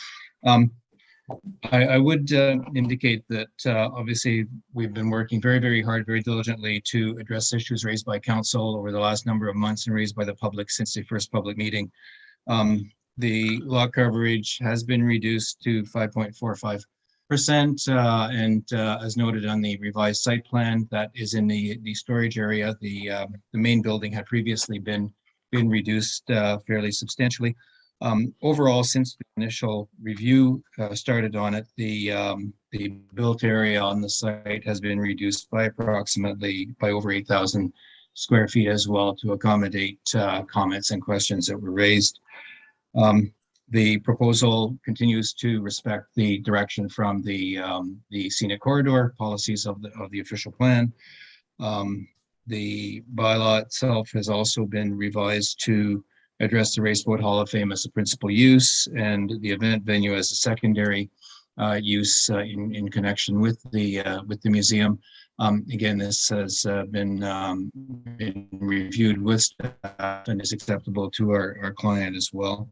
I would indicate that obviously we've been working very, very hard, very diligently to address issues raised by council over the last number of months and raised by the public since the first public meeting. The lot coverage has been reduced to 5.45%, and as noted on the revised site plan that is in the storage area, the main building had previously been reduced fairly substantially. Overall, since the initial review started on it, the built area on the site has been reduced by approximately over 8,000 square feet as well, to accommodate comments and questions that were raised. The proposal continues to respect the direction from the scenic corridor policies of the official plan. The bylaw itself has also been revised to address the Race Boat Hall of Fame as a principal use and the event venue as a secondary use in connection with the museum. Again, this has been reviewed with staff and is acceptable to our client as well.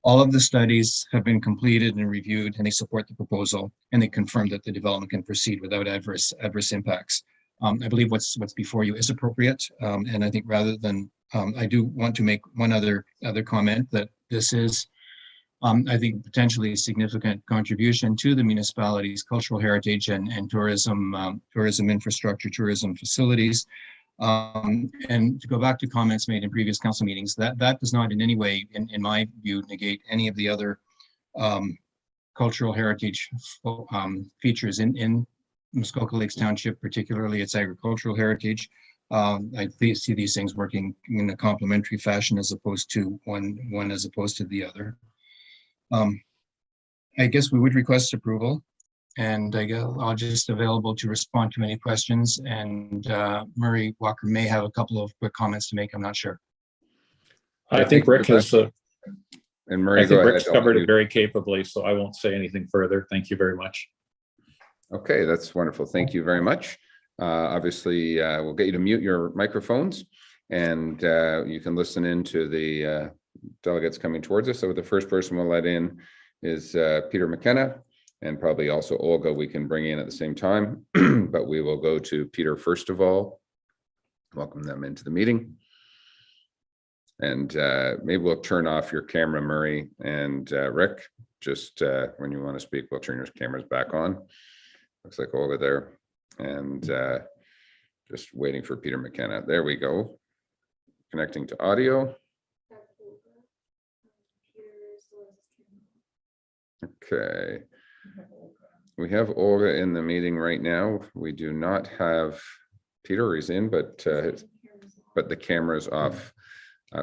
All of the studies have been completed and reviewed, and they support the proposal, and they confirm that the development can proceed without adverse impacts. I believe what's before you is appropriate, and I think rather than I do want to make one other comment that this is, I think, potentially a significant contribution to the municipality's cultural heritage and tourism infrastructure, tourism facilities. And to go back to comments made in previous council meetings, that does not in any way, in my view, negate any of the other cultural heritage features in Muskoka Lakes Township, particularly its agricultural heritage. I see these things working in a complementary fashion as opposed to one as opposed to the other. I guess we would request approval, and I guess I'll just available to respond to any questions. And Murray Walker may have a couple of quick comments to make. I'm not sure. I think Rick has, and Murray, I think go Rick's ahead. covered it very capably, so I won't say anything further. Thank you very much. Okay, that's wonderful. Thank you very much. Obviously, we'll get you to mute your microphones, and you can listen in to the delegates coming towards us. So the first person we'll let in is Peter McKenna, and probably also Olga we can bring in at the same time, but we will go to Peter first of all. Welcome them into the meeting. And maybe we'll turn off your camera, Murray, and Rick, just when you want to speak, we'll turn your cameras back on. Looks like Olga there. And just waiting for Peter McKenna. There we go. Connecting to audio. Okay. We have Olga in the meeting right now. We do not have Peter. He's in, but the camera's off.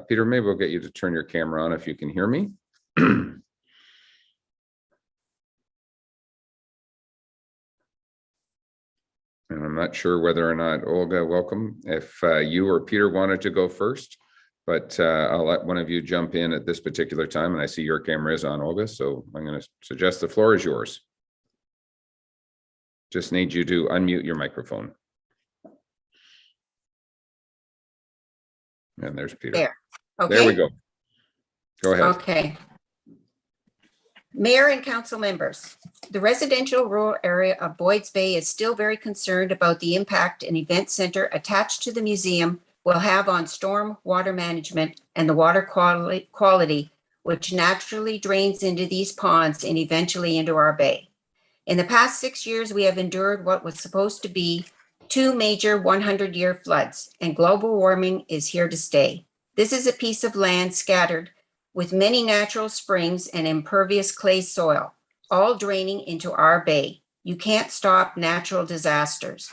Peter, maybe we'll get you to turn your camera on if you can hear me. And I'm not sure whether or not, Olga, welcome, if you or Peter wanted to go first, but I'll let one of you jump in at this particular time. And I see your camera is on, Olga, so I'm going to suggest the floor is yours. Just need you to unmute your microphone. And there's Peter. There. Okay. There we go. Go ahead. Okay. Mayor and council members, the residential rural area of Boyd's Bay is still very concerned about the impact an event center attached to the museum will have on storm water management and the water quality, which naturally drains into these ponds and eventually into our bay. In the past 6 years, we have endured what was supposed to be 2 major 100-year floods, and global warming is here to stay. This is a piece of land scattered with many natural springs and impervious clay soil, all draining into our bay. You can't stop natural disasters.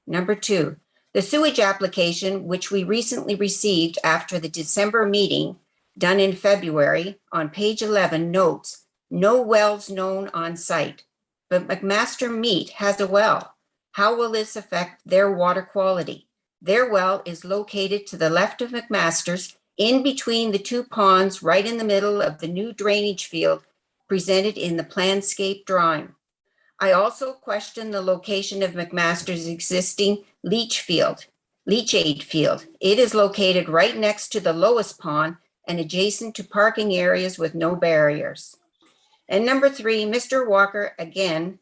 Number 2, the sewage application, which we recently received after the December meeting done in February, on page 11 notes, no wells known on site, but McMaster Meat has a well. How will this affect their water quality? Their well is located to the left of McMaster's, in between the 2 ponds, right in the middle of the new drainage field presented in the Planscape drawing. I also question the location of McMaster's existing leachate field. It is located right next to the lowest pond and adjacent to parking areas with no barriers. And number 3, Mr. Walker, again,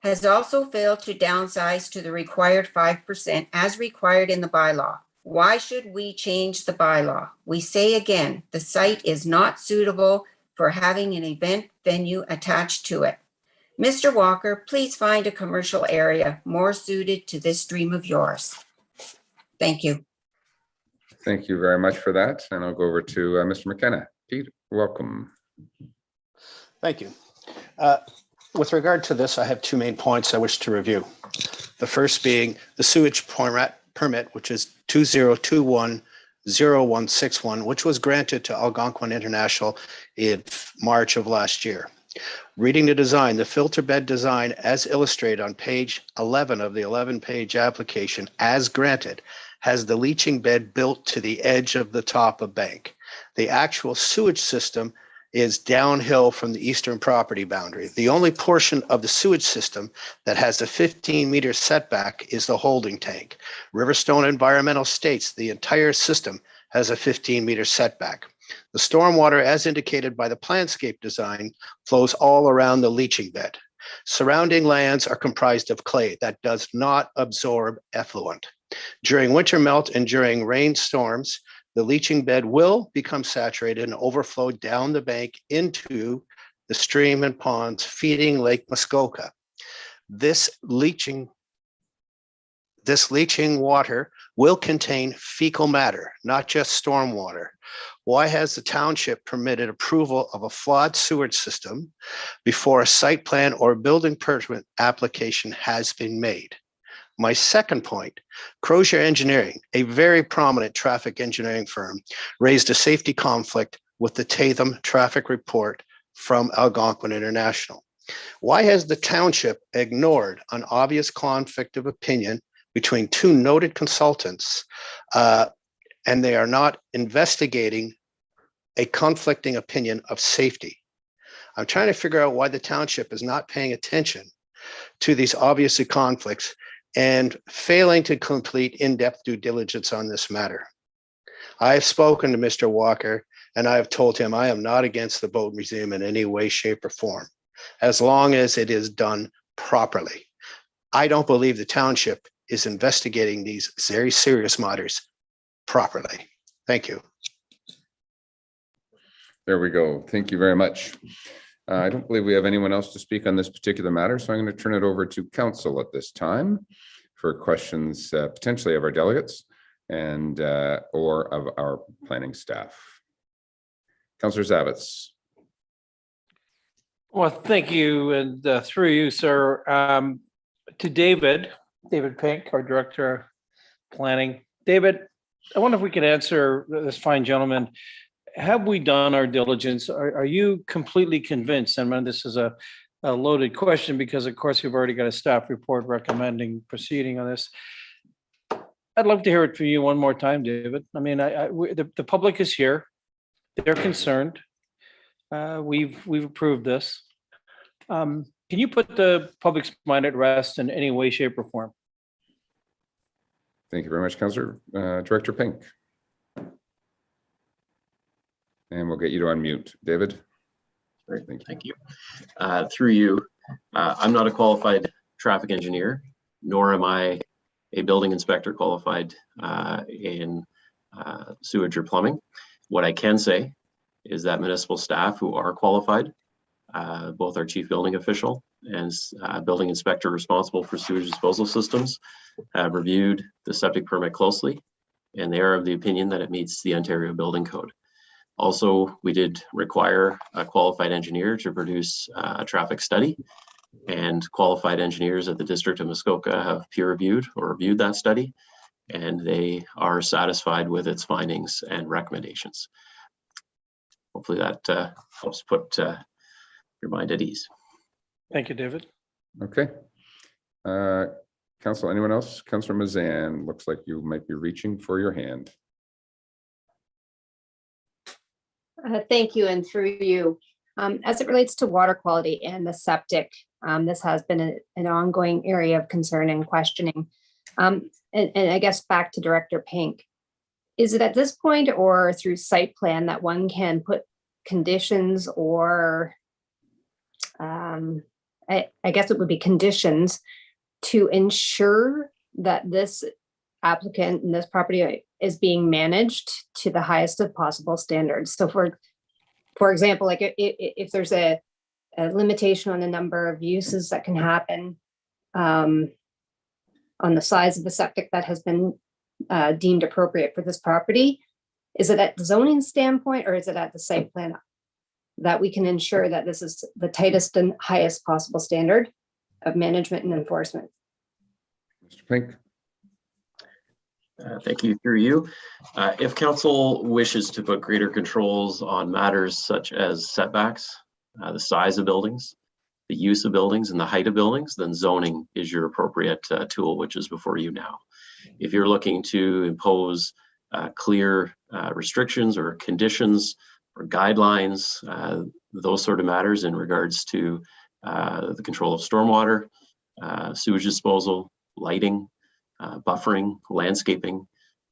has also failed to downsize to the required 5% as required in the bylaw. Why should we change the bylaw? We say again, the site is not suitable for having an event venue attached to it. Mr. Walker, please find a commercial area more suited to this dream of yours. Thank you. Thank you very much for that. And I'll go over to Mr. McKenna. Pete, welcome. Thank you. With regard to this, I have 2 main points I wish to review. The first being the sewage permit, which is 2021-0161, which was granted to Algonquin International in March of last year. Reading the design, the filter bed design as illustrated on page 11 of the 11-page application as granted has the leaching bed built to the edge of the top of bank. The actual sewage system is downhill from the eastern property boundary. The only portion of the sewage system that has a 15-meter setback is the holding tank. Riverstone Environmental states the entire system has a 15-meter setback. The stormwater, as indicated by the planscape design, flows all around the leaching bed. Surrounding lands are comprised of clay that does not absorb effluent. During winter melt and during rainstorms, the leaching bed will become saturated and overflow down the bank into the stream and ponds feeding Lake Muskoka. This leaching water will contain fecal matter, not just storm water. Why has the township permitted approval of a flawed sewage system before a site plan or building permit application has been made? My second point, Crozier Engineering, a very prominent traffic engineering firm, raised a safety conflict with the Tatham traffic report from Algonquin International. Why has the township ignored an obvious conflict of opinion between two noted consultants, and they are not investigating a conflicting opinion of safety? I'm trying to figure out why the township is not paying attention to these obvious conflicts and failing to complete in-depth due diligence on this matter. I have spoken to Mr. Walker, and I have told him I am not against the boat museum in any way, shape, or form, as long as it is done properly. I don't believe the township is investigating these very serious matters properly. Thank you. There we go. Thank you very much. I don't believe we have anyone else to speak on this particular matter, so I'm going to turn it over to council at this time for questions potentially of our delegates and or of our planning staff. Councillor Zavitz. Well, thank you, and through you, sir, to David Pink, our Director of Planning. David, I wonder if we could answer this fine gentleman. Have we done our diligence? Are you completely convinced? And this is a loaded question because, of course, we've already got a staff report recommending proceeding on this. I'd love to hear it from you one more time, David. I mean, the public is here. They're concerned. We've approved this. Can you put the public's mind at rest in any way, shape, or form? Thank you very much, Councillor. Director Pink. And we'll get you to unmute. David. Great, thank you. Through you, I'm not a qualified traffic engineer, nor am I a building inspector qualified in sewage or plumbing. What I can say is that municipal staff who are qualified, both our chief building official and building inspector responsible for sewage disposal systems, have reviewed the septic permit closely, and they are of the opinion that it meets the Ontario Building Code. Also, we did require a qualified engineer to produce a traffic study, and qualified engineers at the District of Muskoka have peer reviewed or reviewed that study, and they are satisfied with its findings and recommendations. Hopefully that helps put your mind at ease. Thank you, David. Okay. Council, anyone else? Councillor Mazan, looks like you might be reaching for your hand. Thank you, and through you. As it relates to water quality and the septic, this has been an ongoing area of concern and questioning. And I guess back to Director Pink, is it at this point or through site plan that one can put conditions or I guess it would be conditions to ensure that this applicant and this property is being managed to the highest of possible standards? So for example, like if there's a limitation on the number of uses that can happen, on the size of the septic that has been deemed appropriate for this property, is it at the zoning standpoint or is it at the site plan that we can ensure that this is the tightest and highest possible standard of management and enforcement? Mr. Pink. Thank you. Through you. If council wishes to put greater controls on matters such as setbacks, the size of buildings, the use of buildings, and the height of buildings, then zoning is your appropriate tool, which is before you now. If you're looking to impose clear restrictions or conditions or guidelines, those sort of matters in regards to the control of stormwater, sewage disposal, lighting, buffering, landscaping,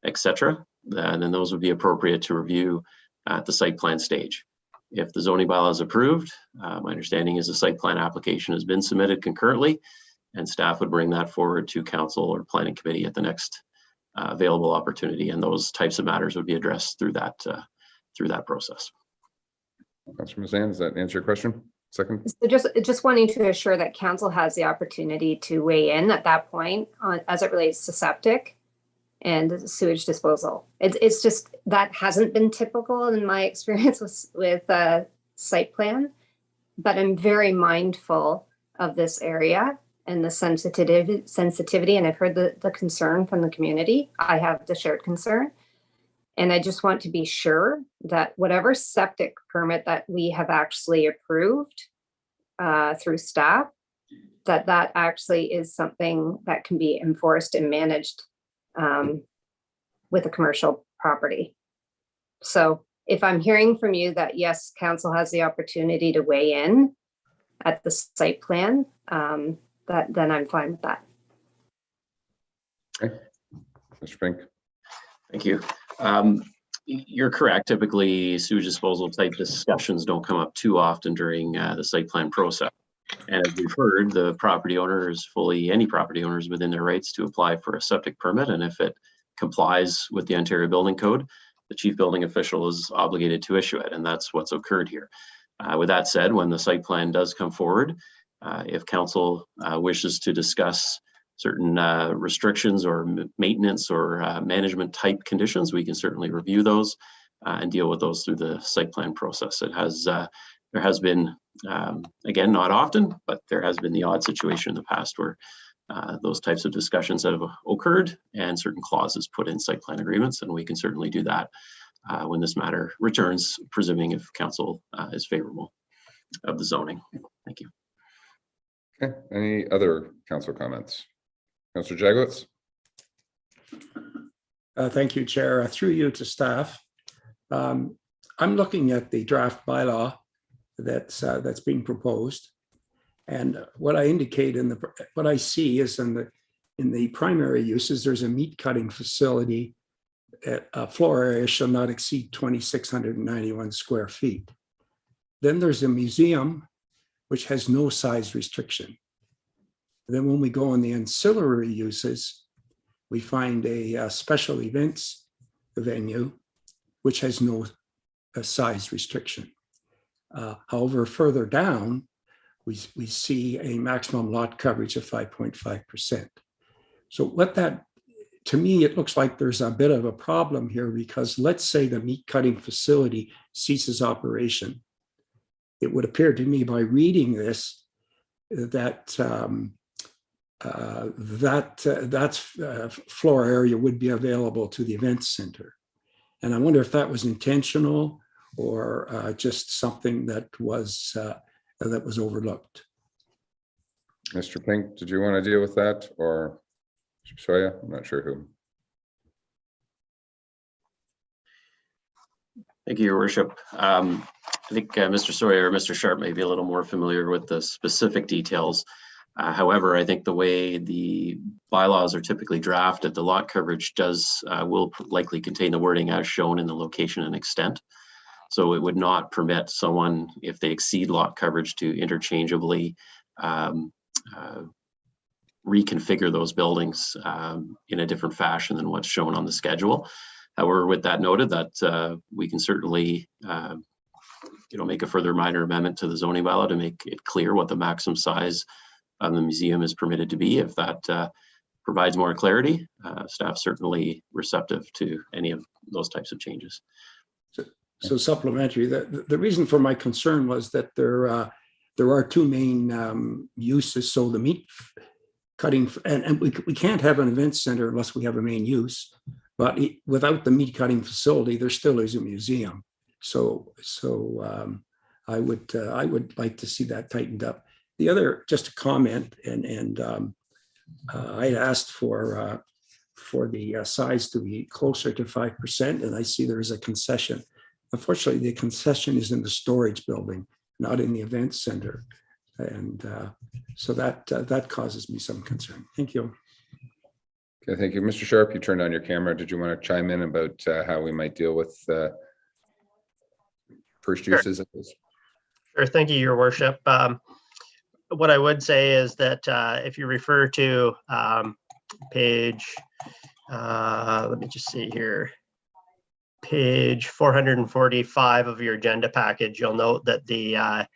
etc., then those would be appropriate to review at the site plan stage. If the zoning bylaw is approved, my understanding is the site plan application has been submitted concurrently, and staff would bring that forward to council or planning committee at the next available opportunity, and those types of matters would be addressed through that process. Councilor Mazan, does that answer your question? Second. So just wanting to assure that council has the opportunity to weigh in at that point on, as it relates to septic and sewage disposal. It's just that hasn't been typical in my experience with site plan, but I'm very mindful of this area and the sensitivity, and I've heard the concern from the community. I have the shared concern. And I just want to be sure that whatever septic permit that we have actually approved through staff, that actually is something that can be enforced and managed with a commercial property. So if I'm hearing from you that yes, council has the opportunity to weigh in at the site plan, then I'm fine with that. Okay. Mr. Pink. Thank you. You're correct. Typically, sewage disposal type discussions don't come up too often during the site plan process. And as we've heard, the property owner is any property owner is within their rights to apply for a septic permit. And if it complies with the Ontario Building Code, the chief building official is obligated to issue it. And that's what's occurred here. With that said, when the site plan does come forward, if council wishes to discuss certain restrictions or maintenance or management type conditions, we can certainly review those and deal with those through the site plan process. There has been, again, not often, but there has been the odd situation in the past where those types of discussions have occurred and certain clauses put in site plan agreements, and we can certainly do that when this matter returns, presuming if council is favorable of the zoning. Thank you. Okay, any other council comments? Councilor Jagowitz. Thank you, Chair. Through you to staff. I'm looking at the draft bylaw that's being proposed, and what I indicate what I see is in the primary uses, there's a meat cutting facility. Floor area shall not exceed 2,691 square feet. Then there's a museum, which has no size restriction. Then when we go on the ancillary uses, we find a special events venue, which has no size restriction. However, further down, we see a maximum lot coverage of 5.5%. So to me, it looks like there's a bit of a problem here, because let's say the meat cutting facility ceases operation. It would appear to me by reading this that floor area would be available to the events center. And I wonder if that was intentional or just something that was overlooked. Mr. Pink, did you want to deal with that, or Mr. Soya? I'm not sure who. Thank you, Your Worship. I think Mr. Sawyer or Mr. Sharp may be a little more familiar with the specific details. However, I think the way the bylaws are typically drafted, the lot coverage will likely contain the wording as shown in the location and extent. So it would not permit someone, if they exceed lot coverage, to interchangeably reconfigure those buildings in a different fashion than what's shown on the schedule. However, with that noted, that we can certainly make a further minor amendment to the zoning bylaw to make it clear what the maximum size of the museum is permitted to be. If that provides more clarity, staff certainly receptive to any of those types of changes. So supplementary, the reason for my concern was that there are two main uses. So the meat cutting, and we can't have an event center unless we have a main use. But without the meat cutting facility, there still is a museum. So I would like to see that tightened up. The other, just a comment, and I asked for the size to be closer to 5%, and I see there is a concession Unfortunately, the concession is in the storage building, not in the event center. And so that causes me some concern. Thank you. Okay, thank you. Mr. Sharp, you turned on your camera. Did you want to chime in about how we might deal with first uses of this? Sure. Thank you, Your Worship. What I would say is that if you refer to page, let me just see here, page 445 of your agenda package, you'll note that the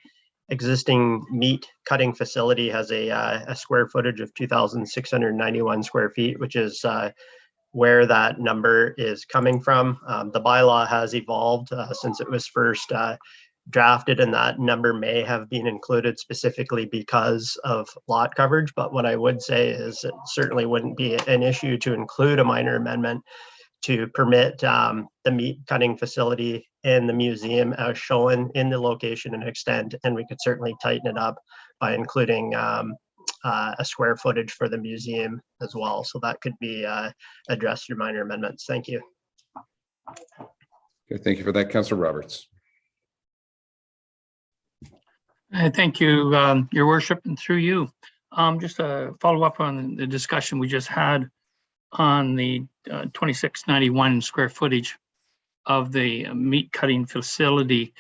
existing meat cutting facility has a square footage of 2,691 square feet, which is where that number is coming from. The bylaw has evolved since it was first drafted, and that number may have been included specifically because of lot coverage. But what I would say is it certainly wouldn't be an issue to include a minor amendment to permit the meat cutting facility and the museum as shown in the location and extent, and we could certainly tighten it up by including a square footage for the museum as well. So that could be addressed through minor amendments. Thank you. Okay, thank you for that, Councillor Roberts. Thank you, Your Worship, and through you. Just to follow up on the discussion we just had on the 2691 square footage of the meat cutting facility.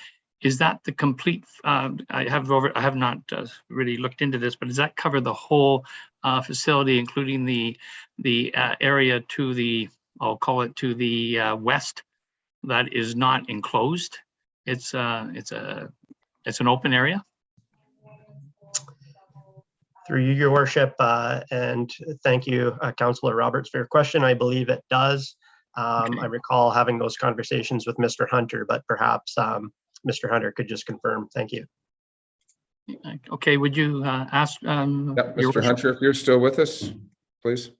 Is that the complete? I have not really looked into this, but does that cover the whole facility, including the area to the, I'll call it to the west, that is not enclosed? It's an open area. Through you, Your Worship, and thank you, Councillor Roberts, for your question. I believe it does. I recall having those conversations with Mr. Hunter, but perhaps Mr. Hunter could just confirm. Thank you. Okay, would you ask? Mr. Hunter, if you're still with us, please.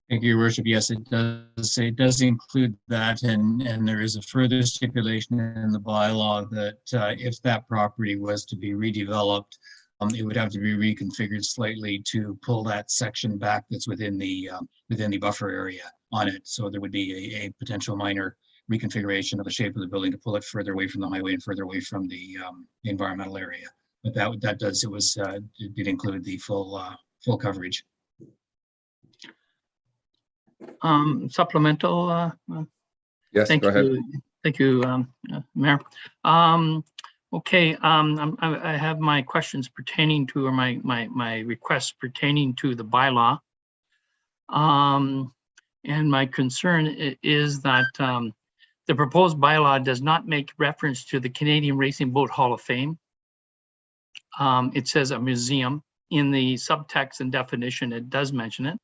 Thank you, Your Worship. Yes, it does say, it does include that, and there is a further stipulation in the bylaw that if that property was to be redeveloped, it would have to be reconfigured slightly to pull that section back that's within the buffer area on it. So there would be a potential minor reconfiguration of the shape of the building to pull it further away from the highway and further away from the environmental area. But that does, it did include the full coverage. Supplemental. Yes, thank go ahead. you. Thank you, Mayor. Okay, I have my questions pertaining to, or my requests pertaining to the bylaw. And my concern is that the proposed bylaw does not make reference to the Canadian Racing Boat Hall of Fame. It says a museum. In the subtext and definition, it does mention it.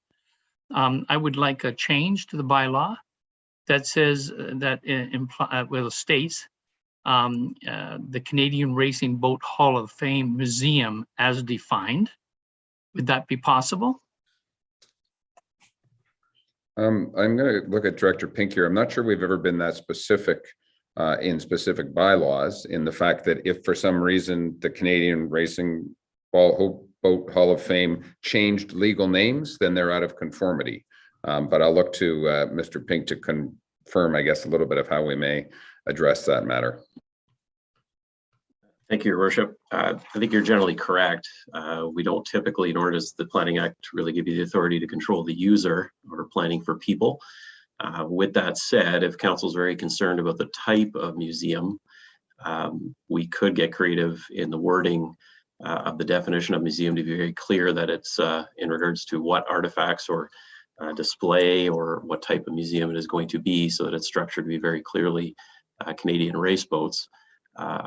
I would like a change to the bylaw that says that states the Canadian Racing Boat Hall of Fame Museum as defined. Would that be possible? I'm going to look at Director Pink here. I'm not sure we've ever been that specific in specific bylaws, in the fact that if for some reason the Canadian Racing Boat Hall of Fame changed legal names, then they're out of conformity. But I'll look to Mr. Pink to confirm, I guess, a little bit of how we may address that matter. Thank you, Your Worship. I think you're generally correct. We don't typically, nor does the Planning Act really give you the authority to control the user or planning for people. With that said, if council is very concerned about the type of museum, we could get creative in the wording of the definition of museum to be very clear that it's in regards to what artifacts or display or what type of museum it is going to be, so that it's structured to be very clearly Canadian race boats,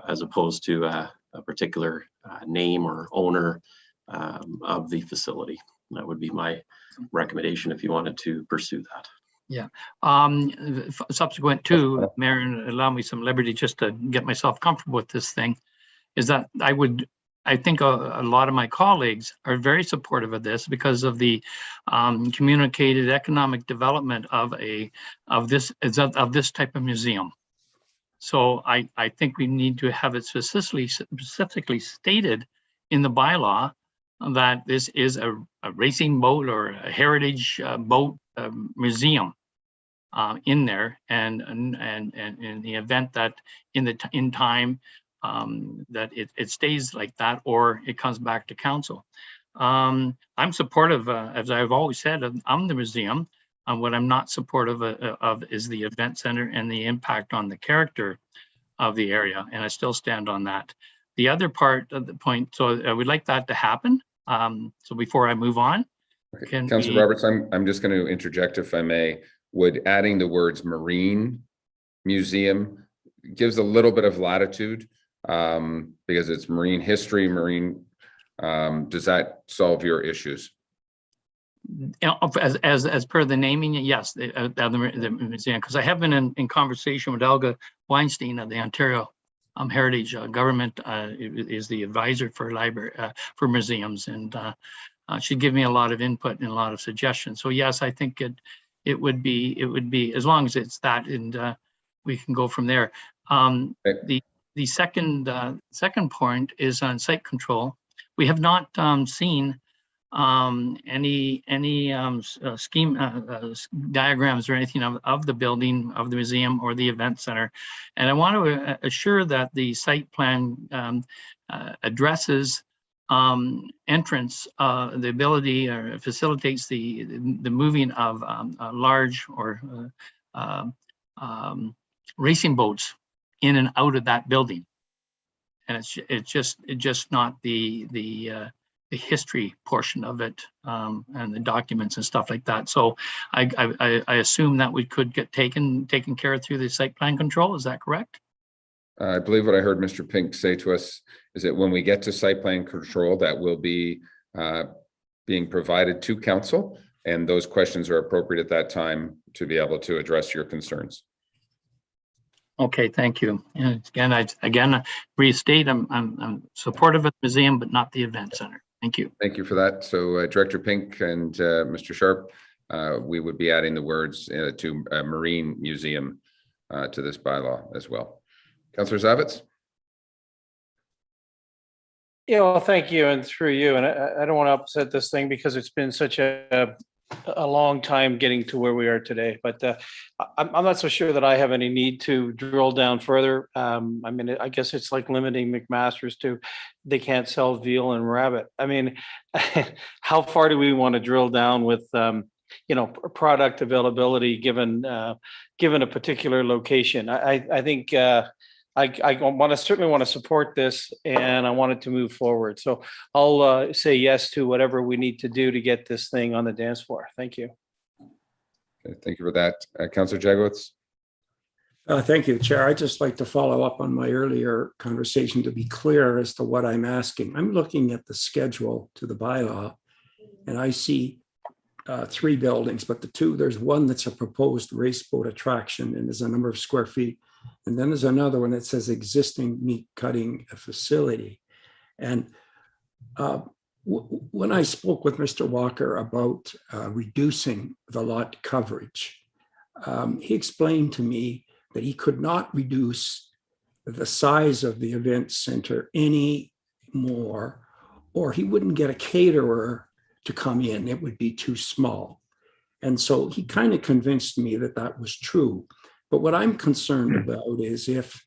as opposed to a particular name or owner of the facility. That would be my recommendation if you wanted to pursue that. Yeah. Subsequent to, Mayor, and allow me some liberty just to get myself comfortable with this thing, is that I think a lot of my colleagues are very supportive of this because of the communicated economic development of this type of museum. So I think we need to have it specifically stated in the bylaw that this is a racing boat or a heritage boat museum. in there, and in the event that in time that it stays like that, or it comes back to council. I'm supportive, as I've always said, of the museum. What I'm not supportive of is the event center and the impact on the character of the area, and I still stand on that. The other part of the point, so I would like that to happen. So before I move on, Councilor Roberts, I'm just going to interject, if I may. Would adding the words marine museum gives a little bit of latitude, because it's marine history, marine. Does that solve your issues? As per the naming, yes, the museum, because I have been in conversation with Elga Weinstein of the Ontario Heritage Government, is the advisor for library for museums, and she gave me a lot of input and a lot of suggestions. So yes, I think it would be as long as it's that, and we can go from there. The second point is on site control. We have not seen any scheme diagrams or anything of the building, of the museum or the event center, and I want to assure that the site plan addresses entrance, the ability, or facilitates the moving of large or racing boats in and out of that building, and it's just not the history portion of it, and the documents and stuff like that. So I assume that we could get taken care of through the site plan control. Is that correct? I believe what I heard Mr. Pink say to us is that when we get to site plan control, that will be being provided to council, and those questions are appropriate at that time to be able to address your concerns. Okay, thank you. And again, restate, I'm supportive of the museum, but not the event center. Thank you. Thank you for that. So Director Pink and Mr. Sharp, we would be adding the words to Marine Museum to this bylaw as well. Councillor Zavitz? Yeah, well, thank you, and through you. And I don't want to upset this thing because it's been such a long time getting to where we are today. But I'm not so sure that I have any need to drill down further. I mean, I guess it's like limiting McMaster's to they can't sell veal and rabbit. I mean, how far do we want to drill down with product availability given a particular location? I think I certainly want to support this, and I want it to move forward. So I'll say yes to whatever we need to do to get this thing on the dance floor. Thank you. Okay, thank you for that. Councillor Jagowitz? Thank you, Chair. I'd just like to follow up on my earlier conversation to be clear as to what I'm asking. I'm looking at the schedule to the bylaw, and I see 3 buildings, but there's one that's a proposed race boat attraction, and there's a number of square feet. And then there's another one that says existing meat cutting facility. And when I spoke with Mr. Walker about reducing the lot coverage, he explained to me that he could not reduce the size of the event center any more, or he wouldn't get a caterer to come in. It would be too small. And so he kind of convinced me that that was true. But what I'm concerned about is if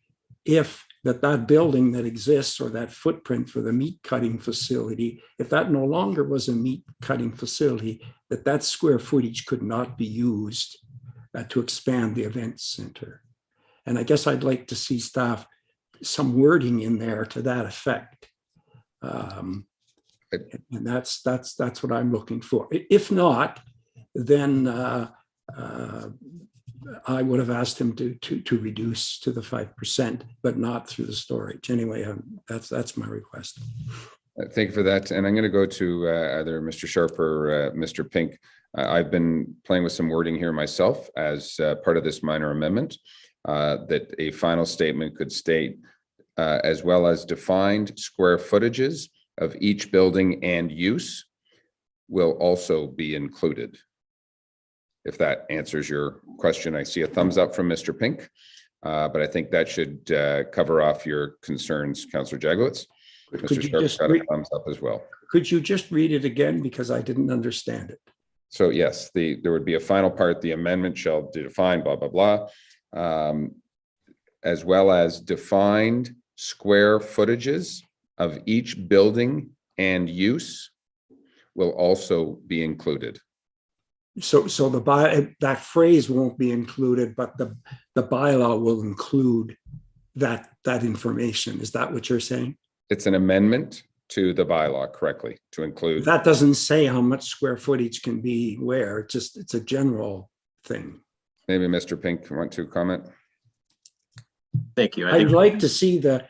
that building that exists, or that footprint for the meat cutting facility, if that no longer was a meat cutting facility, that square footage could not be used to expand the event center. And I guess I'd like to see staff some wording in there to that effect. And that's what I'm looking for. If not, then I would have asked him to reduce to the 5%, but not through the storage. Anyway, that's my request. Thank you for that. And I'm going to go to either Mr. Sharp or Mr. Pink. I've been playing with some wording here myself as part of this minor amendment, that a final statement could state, as well as defined square footages of each building and use will also be included. If that answers your question. I see a thumbs up from Mr. Pink, but I think that should cover off your concerns, Councillor Jagowitz. Mr. Sharp's got a thumbs up as well. Could you just read it again, because I didn't understand it? So yes, there would be a final part, the amendment shall define blah, blah, blah. As well as defined square footages of each building and use will also be included. So that phrase won't be included, but the bylaw will include that information. Is that what you're saying? It's an amendment to the bylaw correctly to include. That doesn't say how much square footage can be where. It's a general thing. Maybe Mr. Pink want to comment? Thank you. I'd like to see the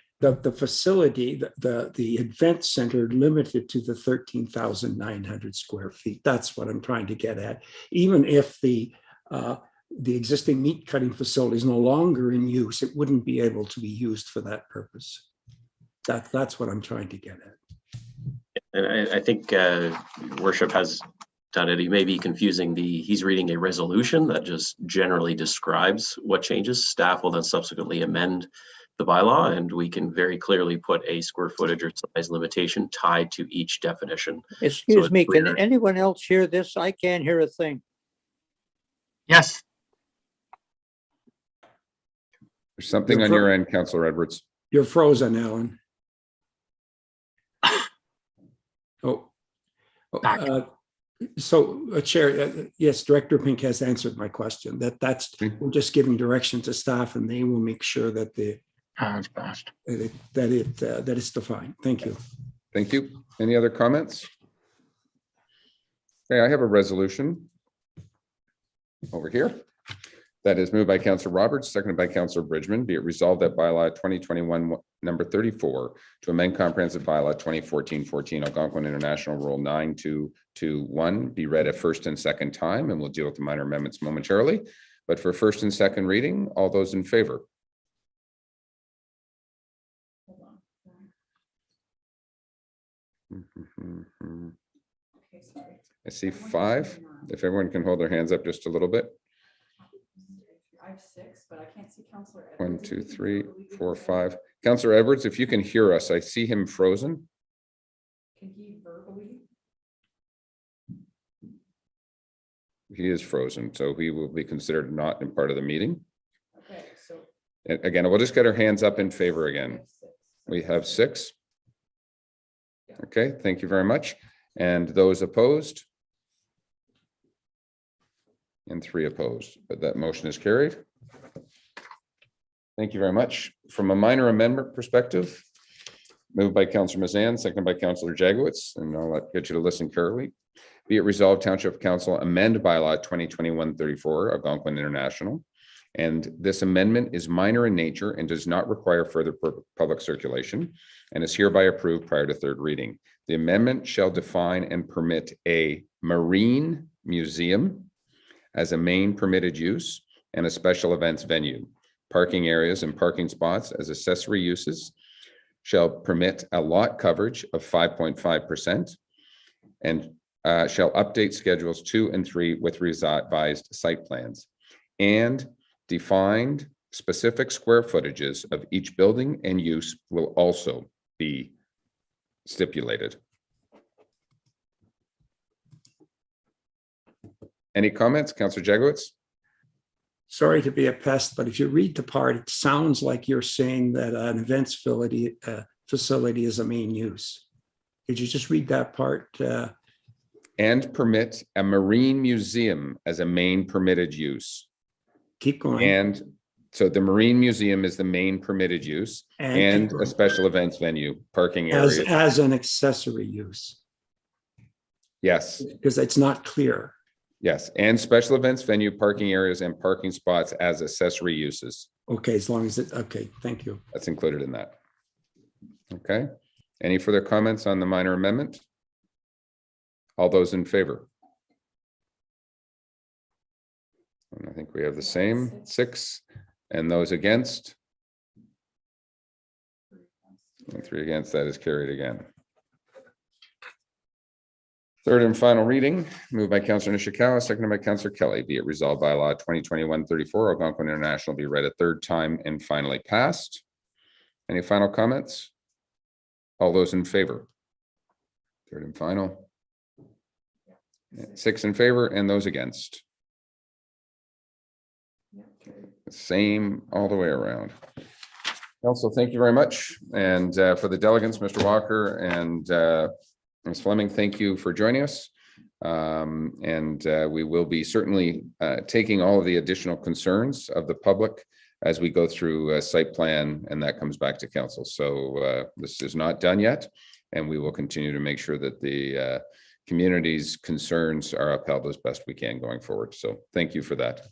facility, the event center limited to the 13,900 square feet. That's what I'm trying to get at. Even if the existing meat cutting facility is no longer in use, it wouldn't be able to be used for that purpose. That's what I'm trying to get at. And I think Worship has done it. He may be confusing he's reading a resolution that just generally describes what changes. Staff will then subsequently amend the bylaw, and we can very clearly put a square footage or size limitation tied to each definition. Excuse me, can anyone else hear this? I can't hear a thing. Yes. There's something on your end, Councillor Edwards. You're frozen, Alan. Chair, yes, Director Pink has answered my question. We're just giving direction to staff, and they will make sure that it's passed. that it's defined. Thank you. Thank you. Any other comments? Okay, I have a resolution over here that is moved by Councillor Roberts, seconded by Councillor Bridgman. Be it resolved that bylaw 2021 number 34 to amend comprehensive bylaw 2014-14 Algonquin International Rule 9221 be read a first and second time, and we'll deal with the minor amendments momentarily. But for first and second reading, all those in favor? I see 5. If everyone can hold their hands up just a little bit. I have 6, but I can't see Councillor Edwards. 1, 2, 3, 4, 5. Councillor Edwards, if you can hear us, I see him frozen. Can he verbally? He is frozen, so he will be considered not in part of the meeting. Okay, so. And again, we'll just get our hands up in favor again. We have 6. Okay, thank you very much. And those opposed? And 3 opposed, but that motion is carried. Thank you very much. From a minor amendment perspective, moved by Councillor Mazan, seconded by Councillor Jagowitz, and I'll get you to listen carefully. Be it resolved, Township Council amend bylaw 2021-34 Algonquin International. And this amendment is minor in nature and does not require further public circulation and is hereby approved prior to third reading. The amendment shall define and permit a marine museum as a main permitted use and a special events venue. Parking areas and parking spots as accessory uses shall permit a lot coverage of 5.5% and shall update schedules 2 and 3 with revised site plans, and defined specific square footages of each building and use will also be stipulated. Any comments, Councillor Jagowitz? Sorry to be a pest, but if you read the part, it sounds like you're saying that an events facility is a main use. Could you just read that part? And permit a marine museum as a main permitted use. Keep going. And so the marine museum is the main permitted use and a special events venue, parking area. As an accessory use. Yes. Because it's not clear. Yes, and special events venue, parking areas and parking spots as accessory uses. Okay, as long as it, okay, thank you. That's included in that. Okay, any further comments on the minor amendment? All those in favor? And I think we have the same 6, and those against? And 3 against, that is carried again. Third and final reading, moved by Councillor Nishikawa, seconded by Councillor Kelly. Be it resolved by law 2021-34, Algonquin International be read a third time and finally passed. Any final comments? All those in favor? Third and final. 6 in favor, and those against. Same all the way around. Council, thank you very much. And for the delegates, Mr. Walker and Ms. Fleming, thank you for joining us. We will be certainly taking all of the additional concerns of the public as we go through a site plan, and that comes back to council. So this is not done yet, and we will continue to make sure that the community's concerns are upheld as best we can going forward. So thank you for that.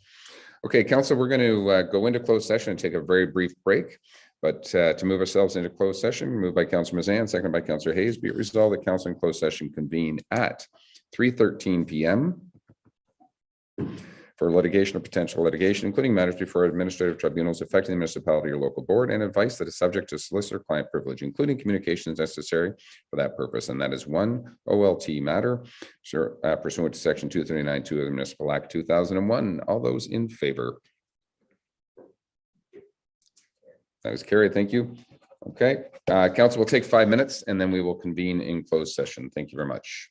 Okay, council, we're going to go into closed session and take a very brief break. But to move ourselves into closed session, moved by Councillor Mazan, seconded by Councillor Hayes, be it resolved that council in closed session convene at 3:13 p.m. for litigation or potential litigation, including matters before administrative tribunals affecting the municipality or local board, and advice that is subject to solicitor-client privilege, including communications necessary for that purpose. And that is one OLT matter pursuant to Section 239(2) of the Municipal Act 2001. All those in favor? That was carried. Thank you. Okay, council will take 5 minutes and then we will convene in closed session. Thank you very much.